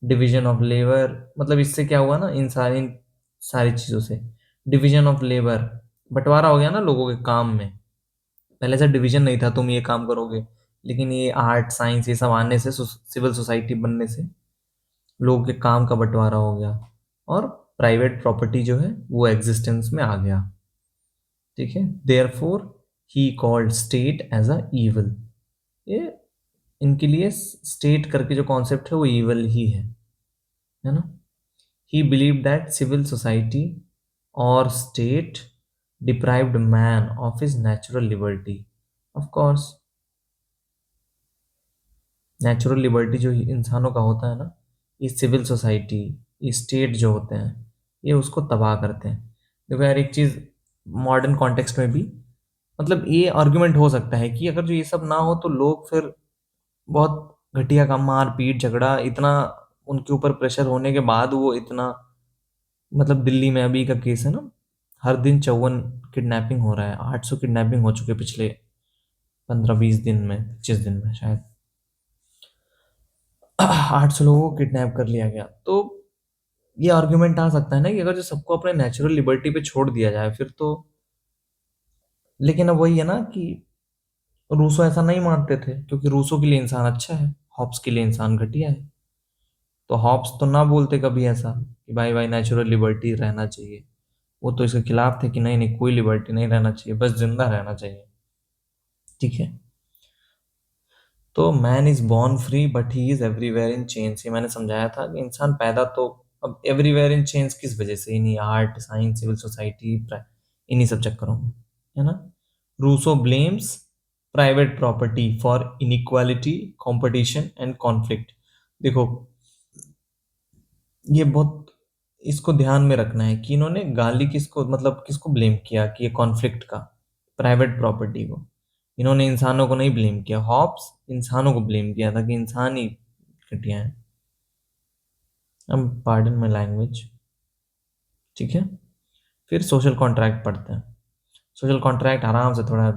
division of labour, मतलब इससे क्या हुआ ना, इन सारी चीजों से डिवीजन ऑफ लेबर, बंटवारा हो गया ना लोगों के काम में। पहले से डिवीजन नहीं था, तुम ये काम करोगे, लेकिन ये आर्ट साइंस ये सब आने से, सिविल सोसाइटी बनने से लोगों के काम का बंटवारा हो गया, और प्राइवेट प्रॉपर्टी जो है वो एग्जिस्टेंस में आ गया, ठीक है। Therefore he called state as a evil, ये इनके लिए स्टेट करके जो कॉन्सेप्ट है वो इवल ही है ना। He believe that civil society और state deprived man of his natural liberty. Of course natural liberty जो इंसानों का होता है ना, ये सिविल सोसाइटी, ये स्टेट जो होते हैं, ये उसको तबाह करते हैं। देखो यार एक चीज, मॉडर्न कॉन्टेक्स्ट में भी मतलब ये आर्गुमेंट हो सकता है कि अगर जो ये सब ना हो तो लोग फिर बहुत घटिया काम, मार पीट झगड़ा इतना, उनके ऊपर प्रेशर होने के बाद वो इतना, मतलब दिल्ली में अभी का केस है ना, हर दिन 54 किडनैपिंग हो रहा है, 800 किडनैपिंग हो चुके पिछले 15-20 दिन में, 25 दिन में शायद 800 लोगों को किडनैप कर लिया गया। तो ये आर्ग्यूमेंट आ सकता है ना कि अगर जो सबको अपने नेचुरल लिबर्टी पे छोड़ दिया जाए फिर तो, लेकिन अब वही है ना कि रूसो ऐसा नहीं मानते थे क्योंकि रूसो के लिए इंसान अच्छा है, हॉब्स के लिए इंसान घटिया है। तो हॉब्स तो ना बोलते कभी ऐसा कि भाई भाई नेचुरल लिबर्टी रहना चाहिए। वो तो इसके खिलाफ थे कि नहीं नहीं कोई लिबर्टी नहीं रहना चाहिए, बस जिंदा रहना चाहिए। ठीक है। तो man is born free but he is everywhere in chains, ये मैंने समझाया था कि इंसान पैदा तो अब एवरीवेयर इन चेन्स किस वजह से, इन्हीं आर्ट साइंस सिविल सोसाइटी इन्हीं सब चक्करों में, है ना। Rousseau blames private property for inequality competition and conflict. देखो ये बहुत, इसको ध्यान में रखना है कि इन्होंने गाली किसको, मतलब किसको ब्लेम किया कि ये कॉन्फ्लिक्ट का, प्राइवेट प्रॉपर्टी को। इन्होंने इंसानों को नहीं ब्लेम किया, हॉब्स इंसानों को ब्लेम किया था कि इंसान ही घटिया है। अब पार्डन माई लैंग्वेज। ठीक है। फिर सोशल कॉन्ट्रैक्ट पढ़ते हैं। सोशल कॉन्ट्रैक्ट आराम से थोड़ा,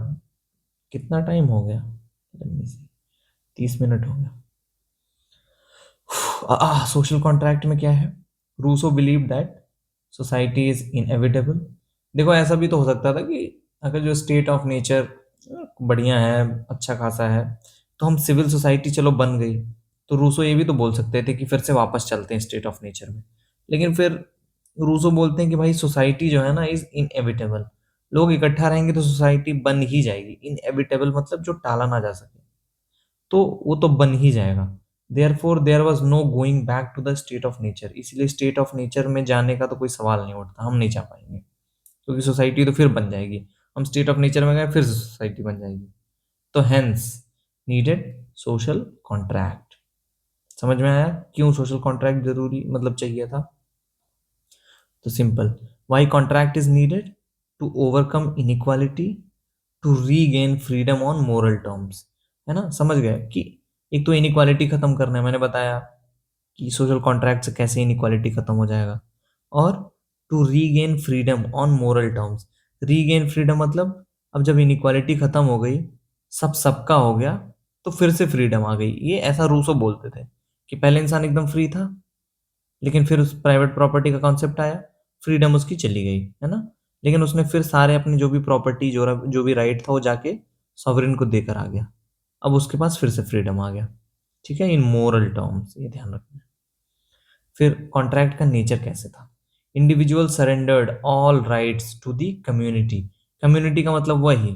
कितना टाइम हो गया, 30 मिनट हो गया। सोशल कॉन्ट्रैक्ट में क्या है, Rousseau believe that society is inevitable. देखो ऐसा भी तो हो सकता था कि अगर जो स्टेट ऑफ नेचर बढ़िया है, अच्छा खासा है, तो हम सिविल सोसाइटी चलो बन गई, तो रूसो ये भी तो बोल सकते थे कि फिर से वापस चलते हैं स्टेट ऑफ नेचर में। लेकिन फिर रूसो बोलते हैं कि भाई सोसाइटी जो है ना इज इनएविटेबल, लोग इकट्ठा रहेंगे तो सोसाइटी बन ही जाएगी। इनएविटेबल मतलब जो टाला ना जा सके, तो वो तो बन ही जाएगा। Therefore there was no going back to the state of nature, इसलिए स्टेट ऑफ नेचर में जाने का तो कोई सवाल नहीं उठता, हम नहीं जा पाएंगे क्योंकि सोसाइटी तो फिर बन जाएगी। हम स्टेट ऑफ नेचर में गए फिर सोसाइटी बन जाएगी। तो हेंस नीडेड सोशल कॉन्ट्रैक्ट। समझ में आया क्यों सोशल कॉन्ट्रैक्ट जरूरी मतलब चाहिए था। तो simple, why contract is needed, to overcome inequality, to regain freedom on moral terms. है ना, समझ गए कि एक तो इनइक्वालिटी खत्म करना है, मैंने बताया कि सोशल कॉन्ट्रैक्ट से कैसे इनइक्वालिटी खत्म हो जाएगा, और to regain freedom on moral terms. Regain freedom मतलब अब जब इनइक्वालिटी खत्म हो गई, सब सबका हो गया, तो फिर से फ्रीडम आ गई। ये ऐसा रूसो बोलते थे कि पहले इंसान एकदम फ्री था, लेकिन फिर उस प्राइवेट प्रॉपर्टी का कॉन्सेप्ट आया, फ्रीडम उसकी चली गई, है ना। लेकिन उसने फिर सारे अपने जो भी प्रॉपर्टी जो भी राइट था वो जाके सॉवरेन को देकर आ गया, अब उसके पास फिर से फ्रीडम आ गया। ठीक है, इन मोरल टर्म्स ये ध्यान रखना है। फिर कॉन्ट्रैक्ट का नेचर कैसे था, individual surrendered all rights to the community. Community का मतलब वही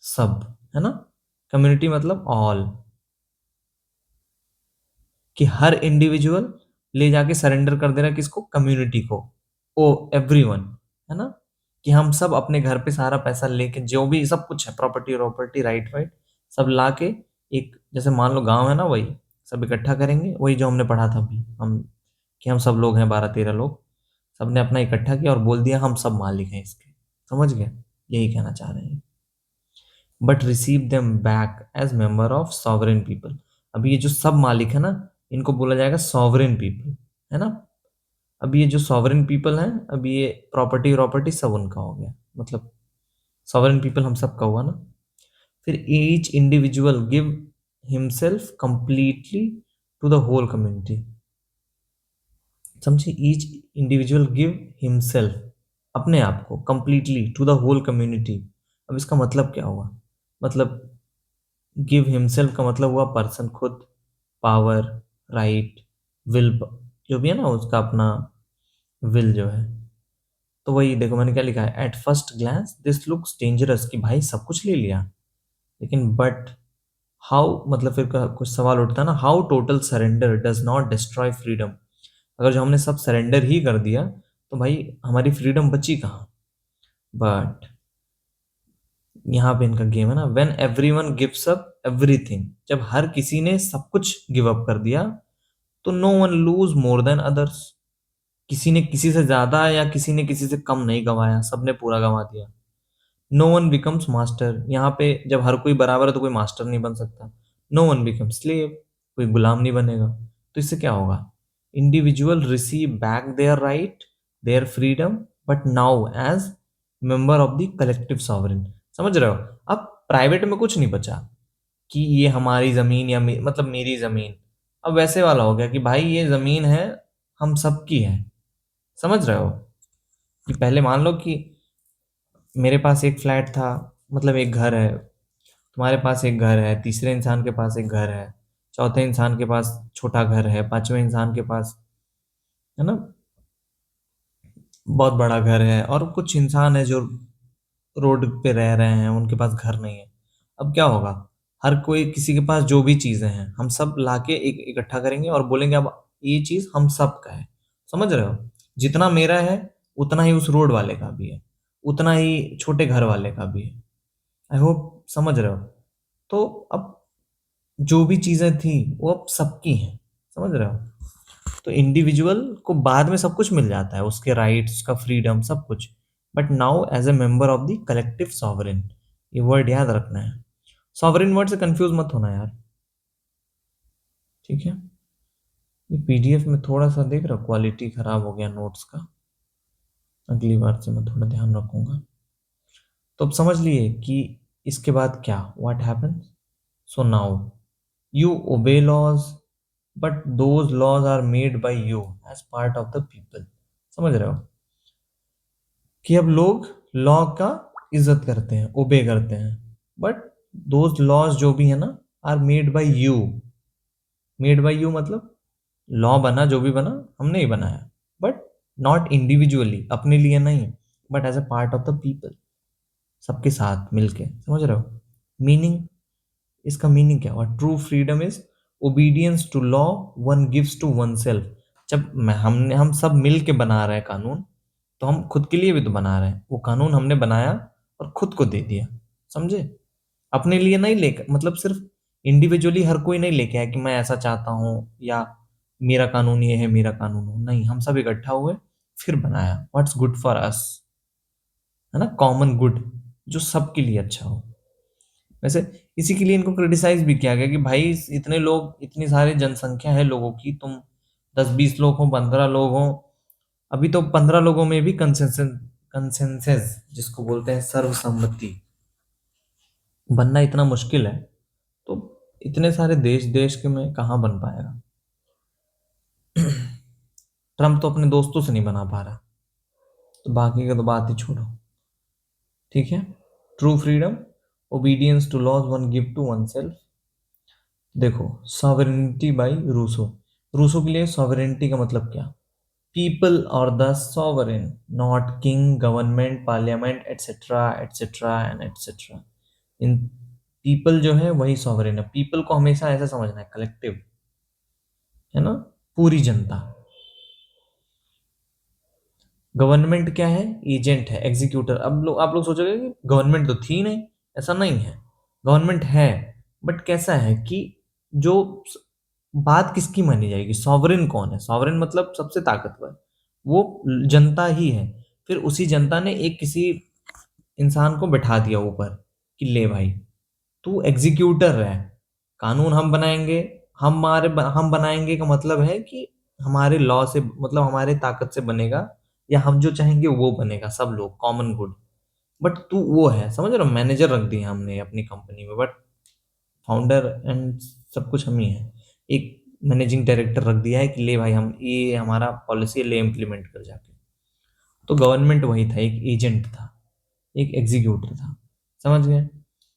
सब, है ना। कम्युनिटी मतलब ऑल, कि हर इंडिविजुअल ले जाके सरेंडर कर दे रहा है किसको, कम्युनिटी को, ओ एवरीवन, है ना। कि हम सब अपने घर पे सारा पैसा लेके जो भी सब कुछ है, प्रॉपर्टी प्रॉपर्टी राइट वाइट सब ला के, एक जैसे मान लो गांव है ना, वही सब इकट्ठा करेंगे, वही जो हमने पढ़ा था अभी हम, कि हम सब लोग हैं 12-13 लोग, सबने अपना इकट्ठा किया और बोल दिया हम सब मालिक हैं इसके। समझ गए, यही कहना चाह रहे हैं। But receive them back as member of sovereign people. अभी ये जो सब मालिक है ना, इनको बोला जाएगा सॉवरेन पीपल, है ना। अभी ये जो सॉवरेन पीपल हैं, अभी ये प्रॉपर्टी प्रॉपर्टी सब उनका हो गया, मतलब सॉवरेन पीपल हम सब का हुआ ना। फिर each individual give himself completely to the whole community. समझिए, ईच इंडिविजुअल गिव हिमसेल्फ, अपने आप को completely to the whole community. अब इसका मतलब क्या हुआ, मतलब गिव हिमसेल्फ का मतलब हुआ पर्सन खुद, पावर, राइट, विल, जो भी है ना उसका अपना विल जो है। तो वही देखो मैंने क्या लिखा है, at first glance this looks dangerous, कि भाई सब कुछ ले लिया, लेकिन बट हाउ मतलब फिर कुछ सवाल उठता है ना, how total surrender does not destroy freedom. अगर जो हमने सब सरेंडर ही कर दिया तो भाई हमारी फ्रीडम बची कहाँ। बट यहाँ पे इनका गेम है ना, when everyone gives up everything, जब हर किसी ने सब कुछ गिव अप कर दिया तो no one lose more than others. किसी ने किसी से ज्यादा या किसी ने किसी से कम नहीं गंवाया, सबने पूरा गंवा दिया। नो वन बिकम्स मास्टर, यहाँ पे जब हर कोई बराबर है तो कोई मास्टर नहीं बन सकता। नो वन बिकम स्लेव, कोई गुलाम नहीं बनेगा। तो इससे क्या होगा, individual receive back their right, their freedom, but now as member of the collective sovereign. समझ रहे हो। अब प्राइवेट में कुछ नहीं बचा कि ये हमारी जमीन या मतलब मेरी जमीन। अब वैसे वाला हो गया कि भाई ये जमीन है, हम सबकी है। समझ रहे हो कि पहले मान लो कि मेरे पास एक फ्लैट था, मतलब एक घर है, तुम्हारे पास एक घर है, तीसरे इंसान के पास एक घर है, चौथे इंसान के पास छोटा घर है, पांचवें इंसान के पास, है ना, बहुत बड़ा घर है, और कुछ इंसान है जो रोड पे रह रहे हैं, उनके पास घर नहीं है। अब क्या होगा, हर कोई किसी के पास जो भी चीजें हैं हम सब लाके एक इकट्ठा करेंगे और बोलेंगे अब ये चीज हम सब का है। समझ रहे हो, जितना मेरा है उतना ही उस रोड वाले का भी है, उतना ही छोटे घर वाले का भी है। आई होप समझ रहे हो। तो अब जो भी चीजें थी वो अब सबकी हैं। समझ रहे हो। तो इंडिविजुअल को बाद में सब कुछ मिल जाता है, उसके राइट्स, उसका फ्रीडम, सब कुछ। But now as a member of the collective sovereign, ये वर्ड याद रखना है। सॉवरेन वर्ड से कंफ्यूज मत होना यार, ठीक है। ये पीडीएफ में थोड़ा सा देख रहा, क्वालिटी खराब हो गया नोट्स का, अगली बार से मैं थोड़ा ध्यान रखूंगा। तो अब समझ लिए कि इसके बाद क्या, what happen. So now you obey laws, but those laws are made by you as part of the people. समझ रहे हो कि अब लोग लॉ का इज्जत करते हैं, ओबे करते हैं, बट दोज लॉज जो भी है ना, are made by you. Made by you मतलब लॉ बना, जो भी बना हमने ही बनाया, बट नॉट इंडिविजुअली, अपने लिए नहीं, but as a part of the people, सबके साथ मिलके। समझ रहे हो मीनिंग, इसका मीनिंग क्या हुआ, true freedom is obedience to law one gives to oneself. जब हम सब मिल के बना रहे हैं कानून, तो हम खुद के लिए भी तो बना रहे हैं, वो कानून हमने बनाया और खुद को दे दिया। समझे, अपने लिए नहीं लेकर, मतलब सिर्फ इंडिविजुअली हर कोई नहीं लेके आया कि मैं ऐसा चाहता हूँ या मेरा कानून ये है, मेरा कानून हो, नहीं, हम सब इकट्ठा हुए फिर बनाया व्हाट्स गुड फॉर अस, है ना, कॉमन गुड, जो सबके लिए अच्छा हो। वैसे इसी के लिए इनको क्रिटिसाइज भी किया गया कि भाई इतने लोग, इतनी सारी जनसंख्या है लोगों की, तुम 10-20 लोग हो, 15 लोग हो, अभी तो 15 लोगों में भी कंसेंसस, कंसेंसस जिसको बोलते हैं सर्वसम्मति, बनना इतना मुश्किल है। तो इतने सारे देश देश के में कहाँ बन पाएगा। ट्रम्प तो अपने दोस्तों से नहीं बना पा रहा, तो बाकी का तो बात ही छोड़ो, ठीक है। True freedom, obedience to laws one give to oneself. देखो, सॉवरेनिटी बाय रूसो। रूसो के लिए सॉवरेनिटी का मतलब क्या, पीपल और the sovereign, not king, government, parliament, etcetera etcetera and etcetera. इन पीपल जो है वही सॉवरेन है। पीपल को हमेशा ऐसा समझना है, कलेक्टिव, है ना, पूरी जनता। गवर्नमेंट क्या है, एजेंट है, एग्जीक्यूटर। अब लोग, आप लोग सोचोगे कि गवर्नमेंट तो थी नहीं, ऐसा नहीं है, गवर्नमेंट है, बट कैसा है कि जो बात किसकी मानी जाएगी, सॉवरेन कौन है, सॉवरेन मतलब सबसे ताकतवर, वो जनता ही है। फिर उसी जनता ने एक किसी इंसान को बैठा दिया ऊपर कि ले भाई तू एग्जीक्यूटर है, कानून हम बनाएंगे, हम बनाएंगे का मतलब है कि हमारे लॉ से, मतलब हमारे ताकत से बनेगा, या हम जो चाहेंगे वो बनेगा, सब लोग कॉमन गुड। बट तू वो है, समझ रहे हो, मैनेजर रख दिया हमने अपनी कंपनी में, बट फाउंडर एंड सब कुछ हम ही है। एक मैनेजिंग डायरेक्टर रख दिया है कि ले भाई हम ये हमारा पॉलिसी ले इम्प्लीमेंट कर जाके। तो गवर्नमेंट वही था, एक एजेंट था, एक एग्जीक्यूटर था। समझ गए।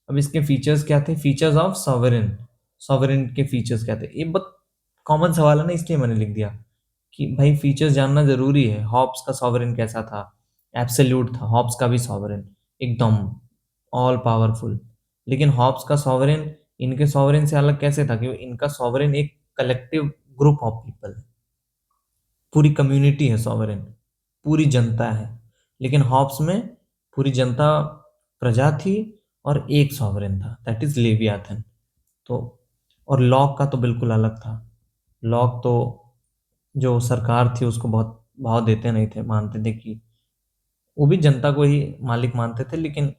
अब इसके फीचर्स क्या थे, फीचर्स ऑफ सॉवरेन, सॉवरेन के फीचर्स क्या थे, ये बहुत कॉमन सवाल है ना, इसलिए मैंने लिख दिया कि भाई फीचर्स जानना जरूरी है। हॉब्स का सॉवरेन कैसा था, एब्सोल्यूट था, हॉब्स का भी सॉवरेन एकदम ऑल पावरफुल। लेकिन हॉब्स का सॉवरेन इनके सॉवरेन से अलग कैसे था कि इनका सॉवरेन एक कलेक्टिव ग्रुप ऑफ पीपल है, पूरी कम्युनिटी है सॉवरेन, पूरी जनता है। लेकिन हॉब्स में पूरी जनता प्रजा थी और एक सॉवरेन था, दैट इज लेवियाथन। तो और लॉक का तो बिल्कुल अलग था। लॉक तो जो सरकार थी उसको बहुत भाव देते नहीं थे, मानते थे कि वो भी जनता को ही मालिक मानते थे, लेकिन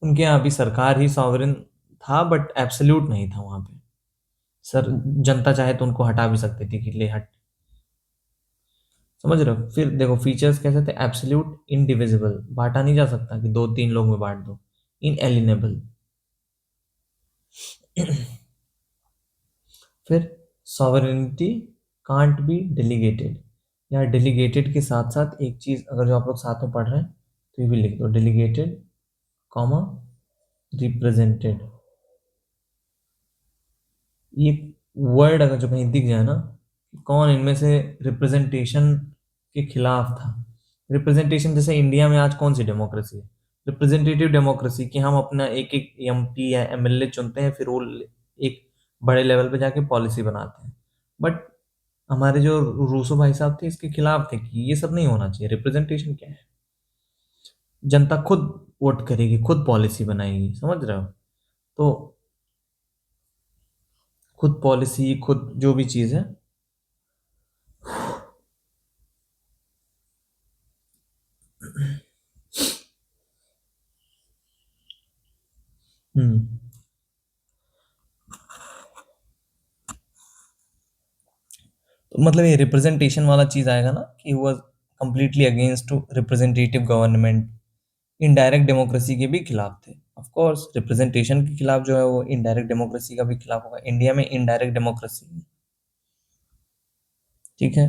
उनके यहाँ भी सरकार ही सॉवरेन था, बट एब्सोल्यूट नहीं था वहां पे। सर जनता चाहे तो उनको हटा भी सकती थी कि ले हट। समझ रहे हो? फिर देखो फीचर्स कैसे थे, एब्सोल्यूट, इनडिविजिबल, बांटा नहीं जा सकता कि दो तीन लोग में बांट दो, इनएलिनेबल। फिर सॉवरेनिटी कांट बी डेलीगेटेड। या डेलीगेटेड के साथ साथ एक चीज अगर जो आप लोग साथ में पढ़ रहे हैं तो ये भी लिख दो, डेलीगेटेड कॉमा रिप्रेजेंटेड। ये वर्ड अगर जो कहीं दिख जाए ना, कौन इनमें से रिप्रेजेंटेशन के खिलाफ था। रिप्रेजेंटेशन जैसे इंडिया में आज कौन सी डेमोक्रेसी है, रिप्रेजेंटेटिव डेमोक्रेसी, कि हम अपना एक एक एमपी या एमएलए चुनते हैं, फिर वो एक बड़े लेवल पे जाके पॉलिसी बनाते हैं। बट हमारे जो रूसो भाई साहब थे इसके खिलाफ थे कि ये सब नहीं होना चाहिए। रिप्रेजेंटेशन क्या है, जनता खुद वोट करेगी, खुद पॉलिसी बनाएगी, समझ रहे हो? तो खुद पॉलिसी, खुद जो भी चीज है। हम्म। तो मतलब ये रिप्रेजेंटेशन वाला चीज आएगा ना कि was completely against to representative government, indirect democracy के भी खिलाफ थे। ऑफ कोर्स रिप्रेजेंटेशन के खिलाफ जो है वो इनडायरेक्ट डेमोक्रेसी का भी खिलाफ होगा। इंडिया में इनडायरेक्ट डेमोक्रेसी है, ठीक है।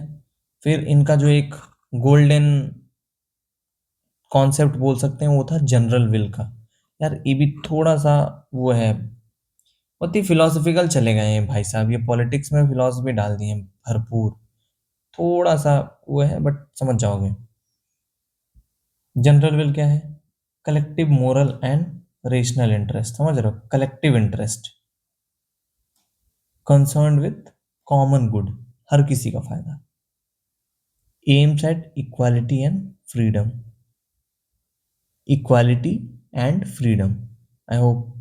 फिर इनका जो एक गोल्डन कॉन्सेप्ट बोल सकते हैं वो था जनरल विल का। यार ये भी थोड़ा सा वो है, बहुत ही फिलोसफिकल चले गए हैं भाई साहब, ये पॉलिटिक्स में फिलोसफी डाल दी है भरपूर। थोड़ा सा वो है बट समझ जाओगे। जनरल विल क्या है, collective moral and rational interest, समझ रहे हो? Collective interest concern with common good, हर किसी का फायदा, aims at equality and freedom, equality and freedom. I hope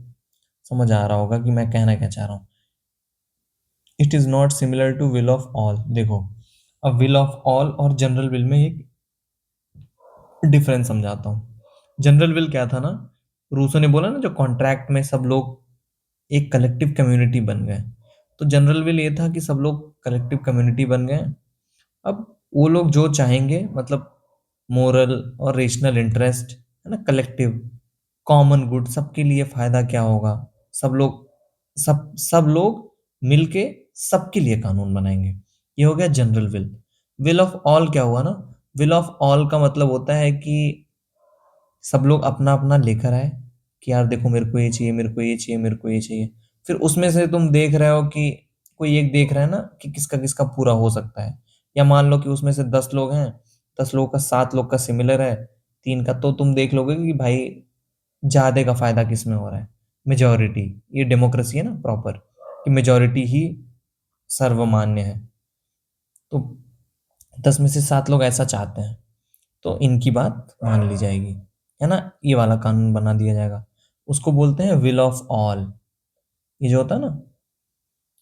समझ आ रहा होगा कि मैं कहना क्या चाह रहा हूँ। It is not similar to will of all. देखो अब विल ऑफ ऑल और जनरल विल में एक डिफरेंस समझाता हूँ। जनरल विल क्या था ना, रूसो ने बोला ना जो कॉन्ट्रैक्ट में सब लोग एक कलेक्टिव कम्युनिटी बन गए, तो जनरल विल ये था कि सब लोग कलेक्टिव कम्युनिटी बन गए। अब वो लोग जो चाहेंगे, मतलब मोरल और रेशनल इंटरेस्ट है ना, कलेक्टिव कॉमन गुड, सबके लिए फायदा क्या होगा, सब लोग सब लोग मिलके सबके लिए कानून बनाएंगे, ये हो गया general will. Will of all क्या हुआ ना, विल ऑफ ऑल का मतलब होता है कि सब लोग अपना अपना लेकर आए कि यार देखो मेरे को ये चाहिए, मेरे को ये चाहिए, मेरे को ये चाहिए। फिर उसमें से तुम देख रहे हो कि कोई एक देख रहा है ना कि किसका किसका पूरा हो सकता है। या मान लो कि उसमें से 10 लोग हैं, 10 लोगों का 7 लोग का सिमिलर है, 3 का, तो तुम देख लोगे कि भाई ज्यादा का फायदा किस में हो रहा है, मेजोरिटी। ये डेमोक्रेसी है ना प्रॉपर, कि मेजोरिटी ही सर्वमान्य है। तो 10 में से 7 लोग ऐसा चाहते हैं तो इनकी बात मान ली जाएगी, है ना, ये वाला कानून बना दिया जाएगा। उसको बोलते हैं विल ऑफ ऑल। ये जो होता है ना,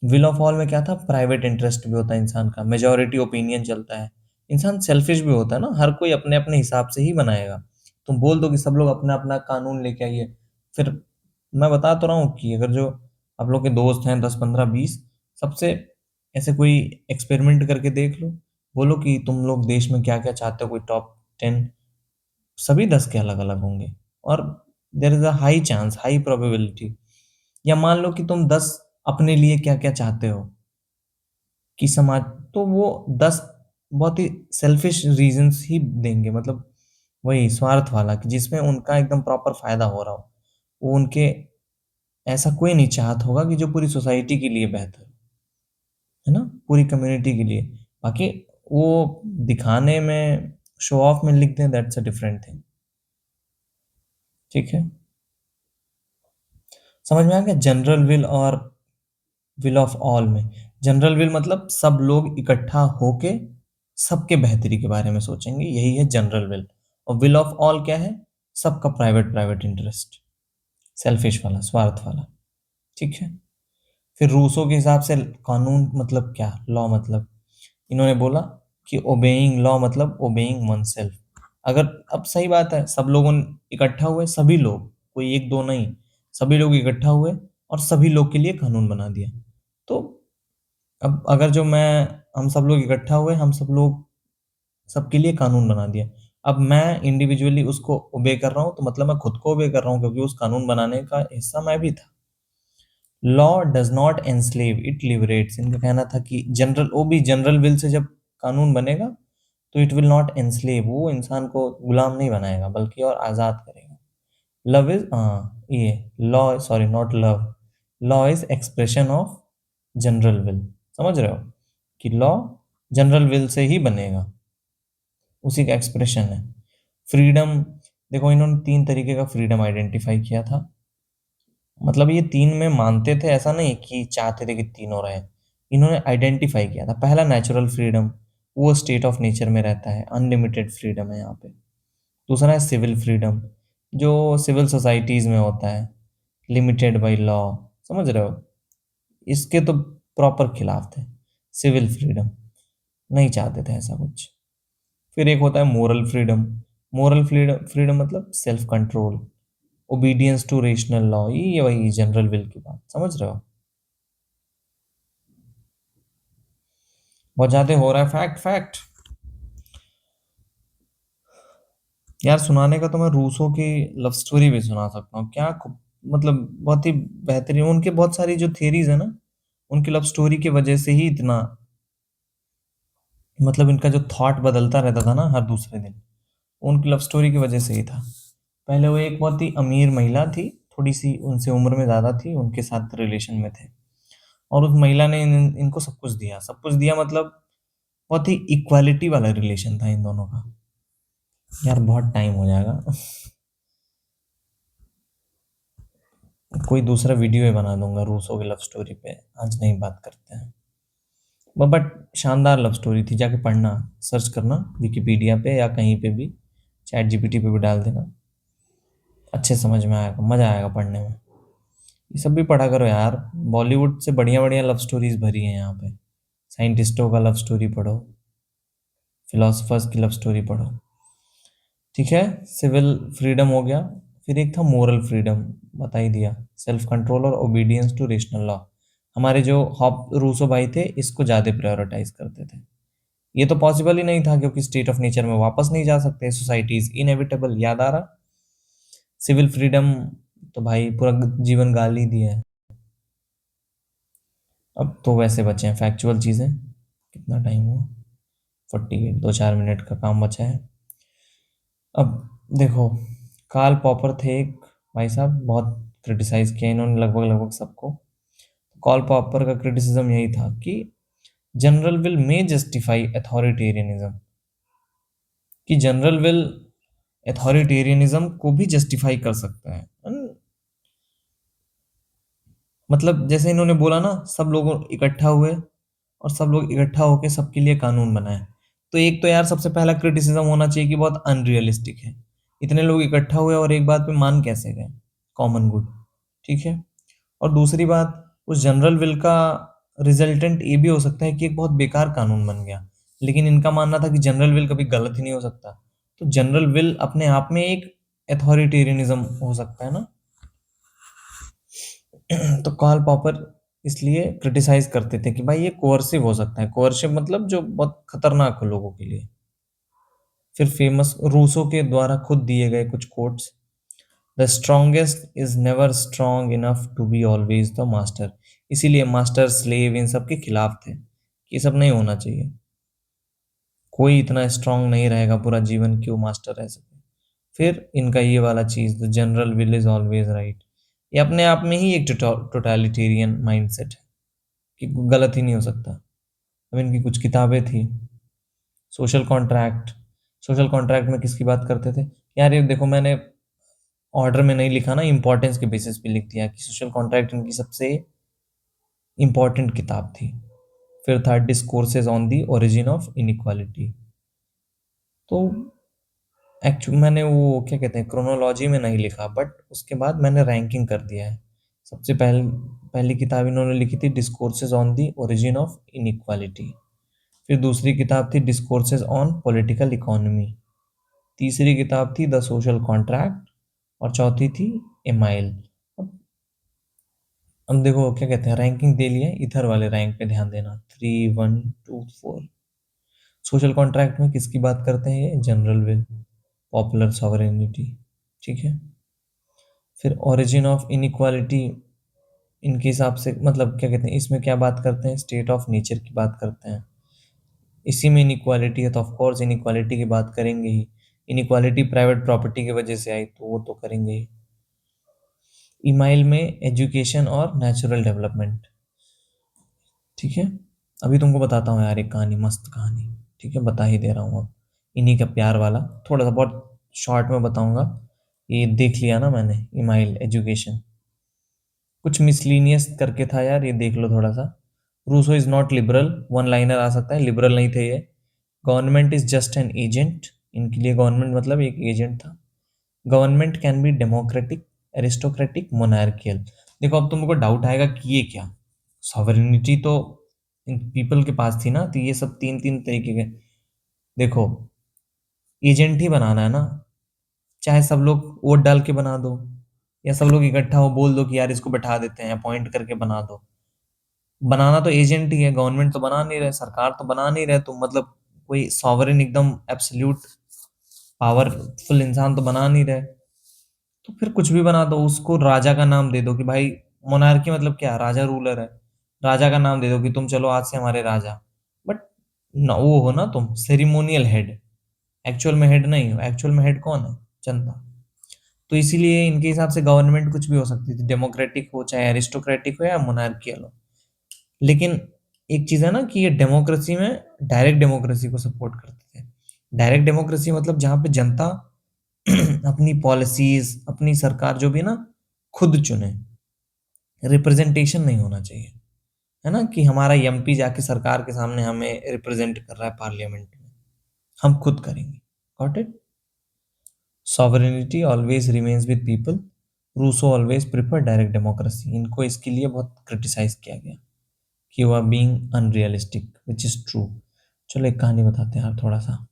विल ऑफ ऑल में क्या था, प्राइवेट इंटरेस्ट भी होता है इंसान का, मेजोरिटी ओपिनियन चलता है, इंसान सेल्फिश भी होता है ना, हर कोई अपने अपने हिसाब से ही बनाएगा। तुम बोल दो कि सब लोग अपना अपना कानून लेके आइए, फिर मैं बता तो रहा हूँ कि अगर जो आप लोग के दोस्त हैं 10 15 20, सबसे ऐसे कोई एक्सपेरिमेंट करके देख लो, बोलो कि तुम लोग देश में क्या क्या चाहते हो, कोई टॉप 10, सभी 10 के अलग अलग होंगे। और there is a high chance, high probability. या मान लो कि तुम 10 अपने लिए क्या क्या चाहते हो कि समाज, तो वो 10 बहुत ही सेल्फिश रीजंस ही देंगे, मतलब वही स्वार्थ वाला, कि जिसमें उनका एकदम प्रॉपर फायदा हो रहा हो। वो उनके ऐसा कोई नहीं चाहत होगा कि जो पूरी सोसाइटी के लिए बेहतर है ना, पूरी कम्युनिटी के लिए। बाकी वो दिखाने में, शो ऑफ में लिख दें, दैट्स अ डिफरेंट थिंग। ठीक है, समझ में आ गया जनरल विल और विल ऑफ ऑल में जनरल विल मतलब सब लोग इकट्ठा होके सबके बेहतरी के बारे में सोचेंगे, यही है जनरल विल। और विल ऑफ ऑल क्या है? सबका प्राइवेट प्राइवेट इंटरेस्ट, सेल्फिश वाला, स्वार्थ वाला। ठीक है। फिर रूसो के हिसाब से कानून मतलब क्या, लॉ मतलब इन्होंने बोला कि ओबेइंग लॉ मतलब ओबेइंग वन सेल्फ। अगर अब सही बात है, सब लोगों इकट्ठा हुए, सभी लोग, कोई एक दो नहीं, सभी लोग इकट्ठा हुए और सभी लोग के लिए कानून बना दिया। तो अब अगर जो मैं हम सब लोग इकट्ठा हुए, हम सब लोग सबके लिए कानून बना दिया। अब मैं इंडिविजुअली उसको ओबे कर रहा हूँ, तो मतलब मैं खुद को ओबे कर रहा हूँ, क्योंकि उस कानून बनाने का हिस्सा मैं भी था। Law does not enslave, it liberates. इनका कहना था कि जनरल, वो भी जनरल विल से जब कानून बनेगा तो इट विल नॉट एनस्लेव, वो इंसान को गुलाम नहीं बनाएगा बल्कि और आज़ाद करेगा। लव इज, हाँ ये law, sorry not love, law is expression of general will. समझ रहे हो कि लॉ जनरल विल से ही बनेगा, उसी का एक्सप्रेशन है। फ्रीडम, देखो इन्होंने तीन तरीके का फ्रीडम आइडेंटिफाई किया था। मतलब ये तीन में मानते थे, ऐसा नहीं कि चाहते थे कि तीनों रहे। इन्होंने आइडेंटिफाई किया था। पहला नेचुरल फ्रीडम, वो स्टेट ऑफ नेचर में रहता है, अनलिमिटेड फ्रीडम है यहाँ पे। दूसरा है सिविल फ्रीडम, जो सिविल सोसाइटीज में होता है, लिमिटेड बाय लॉ। समझ रहे हो, इसके तो प्रॉपर खिलाफ थे। सिविल फ्रीडम नहीं चाहते थे ऐसा कुछ। फिर एक होता है moral freedom. Moral freedom, freedom मतलब self control, obedience to rational law, ये वही जनरल विल की बात। समझ रहे हो, बहुत ज्यादा हो रहा है फैक्ट फैक्ट। यार सुनाने का तो मैं रूसो की लव स्टोरी भी सुना सकता हूँ, क्या मतलब बहुत ही बेहतरीन। उनके बहुत सारी जो थियरीज है ना, उनकी लव स्टोरी की वजह से ही इतना, मतलब इनका जो थॉट बदलता रहता था ना हर दूसरे दिन, उनकी लव स्टोरी की वजह से ही था। पहले वो एक बहुत ही अमीर महिला थी, थोड़ी सी उनसे उम्र में ज्यादा थी, उनके साथ रिलेशन में थे। और उस महिला ने इनको सब कुछ दिया, सब कुछ दिया मतलब बहुत ही इक्वालिटी वाला रिलेशन था इन दोनों का। यार बहुत टाइम हो जाएगा, कोई दूसरा वीडियो ही बना दूंगा रूसो की लव स्टोरी पे, आज नहीं बात करते हैं। बट शानदार लव स्टोरी थी, जाके पढ़ना, सर्च करना विकिपीडिया पे या कहीं पे भी, चैट जीपीटी पे भी डाल देना, अच्छे समझ में आएगा, मजा आएगा पढ़ने में। ये सब भी पढ़ा करो यार, बॉलीवुड से बढ़िया बढ़िया लव स्टोरीज भरी हैं यहाँ पे। साइंटिस्टों का लव स्टोरी पढ़ो, फिलोसफर्स की लव स्टोरी पढ़ो। ठीक है, सिविल फ्रीडम हो गया। फिर एक था मोरल फ्रीडम, बता ही दिया, सेल्फ कंट्रोल और ओबीडियंस टू रेशनल लॉ। हमारे जो हॉप रूसो भाई थे, इसको ज़्यादा प्रायोरिटाइज करते थे। ये तो पॉसिबल ही नहीं था, क्योंकि स्टेट ऑफ नेचर में वापस नहीं जा सकते, सोसाइटी इज इनएविटेबल, याद आ रहा। सिविल फ्रीडम तो भाई पूरा जीवन गाल ही दिया है। अब तो वैसे बचे हैं फैक्चुअल चीज़ें। कितना टाइम हुआ? 48, 2-4 मिनट का काम बचा है। अब देखो, कार्ल पॉपर थे एक भाई साहब, बहुत क्रिटिसाइज किया इन्होंने लगभग लगभग सबको। कार्ल पॉपर का क्रिटिसिज्म यही था कि जनरल विल में जस्टिफाई अथॉरिटेरियनिज्म, कि जनरल विल अथॉरिटेरियनिज्म को भी जस्टिफाई कर सकता है। मतलब जैसे इन्होंने बोला ना, सब लोग इकट्ठा हुए और सब लोग इकट्ठा होकर सबके लिए कानून बनाए। तो एक तो यार सबसे पहला क्रिटिसिज्म होना चाहिए कि बहुत अनरियलिस्टिक है, इतने लोग इकट्ठा हुए और एक बात पे मान कैसे गए, कॉमन गुड। ठीक है। और दूसरी बात, उस जनरल विल का रिजल्टेंट ये भी हो सकता है कि एक बहुत बेकार कानून बन गया। लेकिन इनका मानना था कि जनरल विल कभी गलत ही नहीं हो सकता, तो जनरल विल अपने आप में एक अथॉरिटेरियनिज्म हो सकता है ना। तो कार्ल पॉपर इसलिए क्रिटिसाइज करते थे कि भाई ये कोअर्सिव हो सकता है, कोअर्सिव मतलब जो बहुत खतरनाक हो लोगों के लिए। फिर फेमस रूसो के द्वारा खुद दिए गए कुछ quotes, the strongest is never strong enough to be always the master. इसीलिए मास्टर स्लेव इन सब के खिलाफ थे कि ये सब नहीं होना चाहिए, कोई इतना स्ट्रांग नहीं रहेगा पूरा जीवन कि वो मास्टर रह सके। फिर इनका ये वाला चीज, the general will is always right, ये अपने आप में ही एक टोटालिटेरियन माइंडसेट है कि गलत ही नहीं हो सकता। अब इनकी कुछ किताबें थी, सोशल कॉन्ट्रैक्ट। सोशल कॉन्ट्रैक्ट में किसकी बात करते थे? यार ये देखो, मैंने ऑर्डर में नहीं लिखा ना, इंपॉर्टेंस के बेसिस पे लिख दिया कि सोशल कॉन्ट्रैक्ट इनकी सबसे इंपॉर्टेंट किताब थी। फिर था discourses on the origin of inequality. तो एक्चुअली मैंने वो क्या कहते हैं क्रोनोलॉजी में नहीं लिखा, बट उसके बाद मैंने रैंकिंग कर दिया है। सबसे पहली किताब इन्होंने लिखी थी discourses on the origin of inequality. फिर दूसरी किताब थी डिस्कोर्सेज ऑन पॉलिटिकल इकोनॉमी। तीसरी किताब थी द सोशल कॉन्ट्रैक्ट। और चौथी थी एमाइल। अब अब देखो क्या कहते हैं, रैंकिंग दे लिया है, इधर वाले रैंक पे ध्यान देना, 3, 1, 2, 4। सोशल कॉन्ट्रैक्ट में किसकी बात करते हैं, ये जनरल विल, पॉपुलर सॉवरेनिटी। ठीक है। फिर ओरिजिन ऑफ इनइक्वालिटी, इनके हिसाब से मतलब क्या कहते हैं, इसमें क्या बात करते हैं, स्टेट ऑफ नेचर की बात करते हैं। इसी में इनइक्वालिटी है तो ऑफ कोर्स इनइक्वालिटी की बात करेंगे ही। इनइक्वालिटी प्राइवेट प्रॉपर्टी की वजह से आई तो वो तो करेंगे ही। ईमाइल में एजुकेशन और नेचुरल डेवलपमेंट। ठीक है। अभी तुमको बताता हूँ यार एक कहानी, मस्त कहानी। ठीक है, बता ही दे रहा हूँ अब। इन्हीं का प्यार वाला, थोड़ा सा बहुत शॉर्ट में बताऊंगा। ये देख लिया ना मैंने, ईमाइल एजुकेशन। कुछ मिसलीनियस करके था यार, ये देख लो थोड़ा सा। Rousseau is not liberal, one liner आ सकता है, लिबरल नहीं थे ये। Government is just an agent, इनके लिए गवर्नमेंट मतलब एक एजेंट था। Government can be democratic, aristocratic, monarchial. देखो अब तुमको डाउट आएगा कि ये क्या, सॉवरेनिटी तो इन पीपल के पास थी ना, तो ये सब तीन तीन तरीके के। देखो, एजेंट ही बनाना है ना, चाहे सब लोग वोट डाल के बना दो, या सब लोग इकट्ठा हो बोल दो कि यार इसको बैठा देते हैं, अपॉइंट करके बना दो। बनाना तो एजेंट ही है, गवर्नमेंट तो बना नहीं रहे, सरकार तो बना नहीं रहे, तो मतलब कोई सॉवरेन एकदम एब्सोल्यूट पावरफुल इंसान तो बना नहीं रहे। तो फिर कुछ भी बना दो, उसको राजा का नाम दे दो कि भाई, मोनार्की मतलब क्या, राजा रूलर है, राजा का नाम दे दो कि तुम चलो आज से हमारे राजा। बट ना, वो हो ना तुम सेरिमोनियल हेड, एक्चुअल में हेड नहीं हो। एक्चुअल में हेड कौन है, जनता। तो इसीलिए इनके हिसाब से गवर्नमेंट कुछ भी हो सकती थी, डेमोक्रेटिक हो चाहे एरिस्टोक्रेटिक हो या मोनार्कियल हो। लेकिन एक चीज है ना कि ये डेमोक्रेसी में डायरेक्ट डेमोक्रेसी को सपोर्ट करते थे। डायरेक्ट डेमोक्रेसी मतलब जहां पे जनता अपनी पॉलिसीज, अपनी सरकार जो भी है ना, खुद चुने। रिप्रेजेंटेशन नहीं होना चाहिए, है ना, कि हमारा एमपी जाके सरकार के सामने हमें रिप्रेजेंट कर रहा है पार्लियामेंट में। हम खुद करेंगे। Got it. Sovereignty always remains with people. Rousseau always prefer direct democracy. इनको इसके लिए बहुत क्रिटिसाइज किया गया कि वह being unrealistic, which is true. चलो एक कहानी बताते हैं यार थोड़ा सा,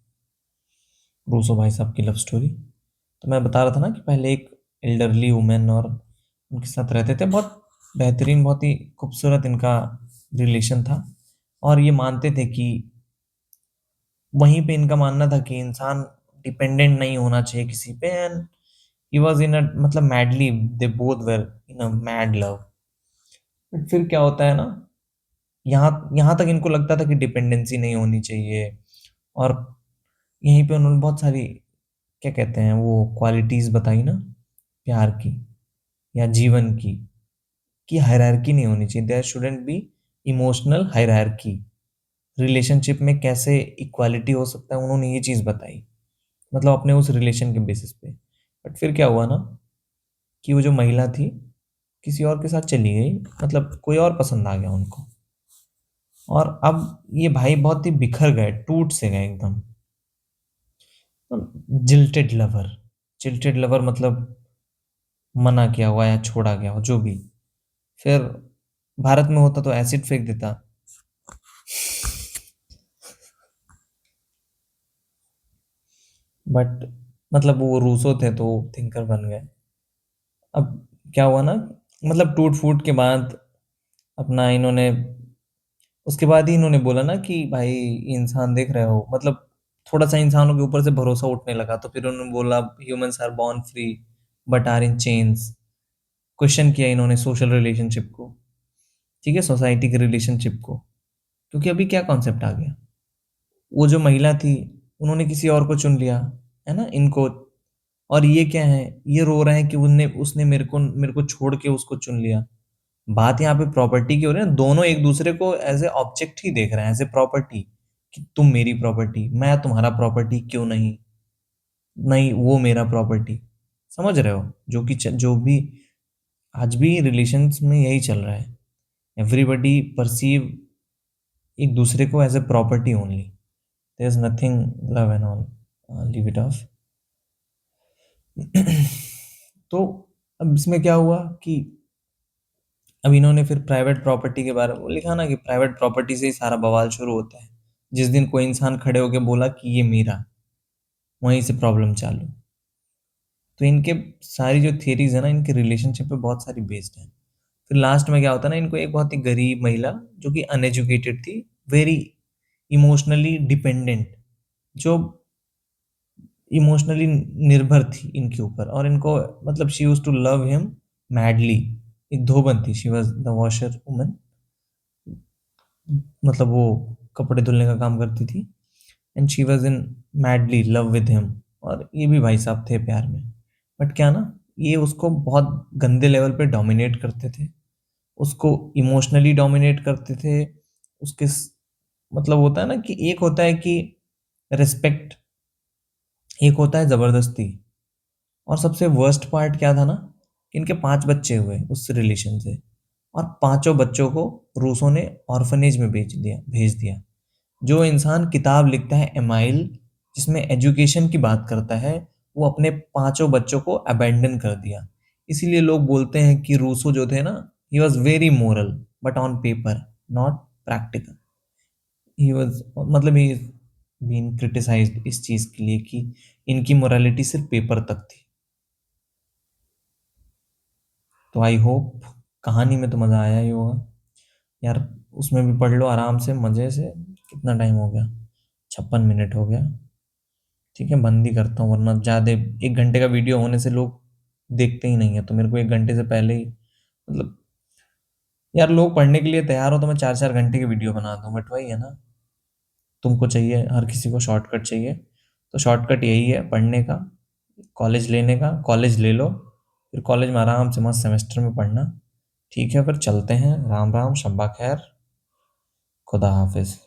रूसो भाई साहब की लव स्टोरी। तो मैं बता रहा था ना कि पहले एक एल्डरली वुमेन और उनके साथ रहते थे, बहुत बेहतरीन, बहुत ही खूबसूरत इनका रिलेशन था। और ये मानते थे कि वहीं पे इनका मानना था कि इंसान डिपेंडेंट नहीं होना चाहिए किसी पे। एंड ही वाज इन अ मतलब madly, they both were in a mad love. But फिर क्या होता है ना, यहाँ यहाँ तक इनको लगता था कि डिपेंडेंसी नहीं होनी चाहिए। और यहीं पे उन्होंने बहुत सारी क्या कहते हैं वो क्वालिटीज बताई ना प्यार की या जीवन की, कि हायरार्की नहीं होनी चाहिए, there shouldn't be emotional hierarchy. Relationship में कैसे इक्वालिटी हो सकता है, उन्होंने ये चीज बताई, मतलब अपने उस रिलेशन के बेसिस पे। बट फिर क्या हुआ ना, कि वो जो महिला थी किसी और के साथ चली गई, मतलब कोई और पसंद आ गया उनको। और अब ये भाई बहुत ही बिखर गए, टूट से गए एकदम। जिल्टेड लवर, जिल्टेड लवर मतलब मना किया हुआ या छोड़ा गया हो जो भी। फिर भारत में होता तो एसिड फेंक देता। बट मतलब वो रूसो थे तो थिंकर बन गए। अब क्या हुआ ना, मतलब टूट फूट के बाद अपना इन्होंने, उसके बाद ही इन्होंने बोला ना कि भाई इंसान देख रहे हो, मतलब थोड़ा सा इंसानों के ऊपर से भरोसा उठने लगा, तो फिर उन्होंने बोला humans are born free but are in chains. Question किया इन्होंने सोशल रिलेशनशिप को, ठीक है, सोसाइटी के रिलेशनशिप को। क्योंकि अभी क्या कॉन्सेप्ट आ गया, वो जो महिला थी उन्होंने किसी और को चुन लिया, है ना, इनको। और ये क्या है, ये रो रहे हैं कि उनने उसने मेरे को छोड़ के उसको चुन लिया। बात यहाँ पे प्रॉपर्टी की हो रही है ना, दोनों एक दूसरे को एज ए ऑब्जेक्ट ही देख रहे हैं, एज ए प्रॉपर्टी, कि तुम मेरी प्रॉपर्टी, मैं तुम्हारा प्रॉपर्टी क्यों नहीं, नहीं वो मेरा प्रॉपर्टी। समझ रहे हो, जो कि जो भी आज भी रिलेशंस में यही चल रहा है। एवरीबडी परसीव एक दूसरे को as a property only, there is nothing love and all, leave it off. तो अब इसमें क्या हुआ कि अब इन्होंने फिर प्राइवेट प्रॉपर्टी के बारे में लिखा ना कि प्राइवेट प्रॉपर्टी से ही सारा बवाल शुरू होता है। जिस दिन कोई इंसान खड़े होकर बोला कि ये मेरा, वहीं से प्रॉब्लम चालू। तो इनके सारी जो थियरीज है ना, इनके रिलेशनशिप पे बहुत सारी बेस्ड है। फिर लास्ट में क्या होता है ना, इनको एक बहुत ही गरीब महिला जो कि अनएजुकेटेड थी, वेरी इमोशनली डिपेंडेंट, जो इमोशनली निर्भर थी इनके ऊपर, और इनको मतलब she used to love him madly. एक धोबन थी, she was the washer woman, मतलब वो कपड़े धुलने का काम करती थी। And she was in madly love with him, और ये भी भाई साहब थे प्यार में। बट क्या ना, ये उसको बहुत गंदे लेवल पे डोमिनेट करते थे, उसको इमोशनली डोमिनेट करते थे। उसके मतलब होता है ना कि एक होता है कि रिस्पेक्ट, एक होता है जबरदस्ती। और सबसे वर्स्ट पार्ट क्या था ना, कि इनके 5 बच्चे हुए उस रिलेशन से, और पांचों बच्चों को रूसों ने ऑर्फनेज में भेज दिया। जो इंसान किताब लिखता है एमाइल, जिसमें एजुकेशन की बात करता है, वो अपने पांचों बच्चों को अबेंडन कर दिया। इसीलिए लोग बोलते हैं कि रूसो जो थे ना, he was very moral but on paper not practical. He was मतलब ही बीन क्रिटिसाइज्ड इस चीज के लिए कि इनकी मोरालिटी सिर्फ पेपर तक थी। तो आई होप कहानी में तो मजा आया ही होगा यार। उसमें भी पढ़ लो आराम से मजे से। कितना टाइम हो गया? 56 मिनट हो गया। ठीक है, बंद ही करता हूँ, वरना ज़्यादा 1 घंटे का वीडियो होने से लोग देखते ही नहीं है। तो मेरे को 1 घंटे से पहले ही मतलब, यार लोग पढ़ने के लिए तैयार हो तो मैं 4-4 घंटे की वीडियो बना दूँ, बट वही है ना, तुमको चाहिए, हर किसी को शॉर्टकट चाहिए। तो शॉर्टकट यही है पढ़ने का, कॉलेज लेने का। कॉलेज ले लो, फिर कॉलेज में आराम से मस्त सेमेस्टर में पढ़ना। ठीक है, फिर चलते हैं। राम राम, शब्बा खैर, खुदा हाफिज।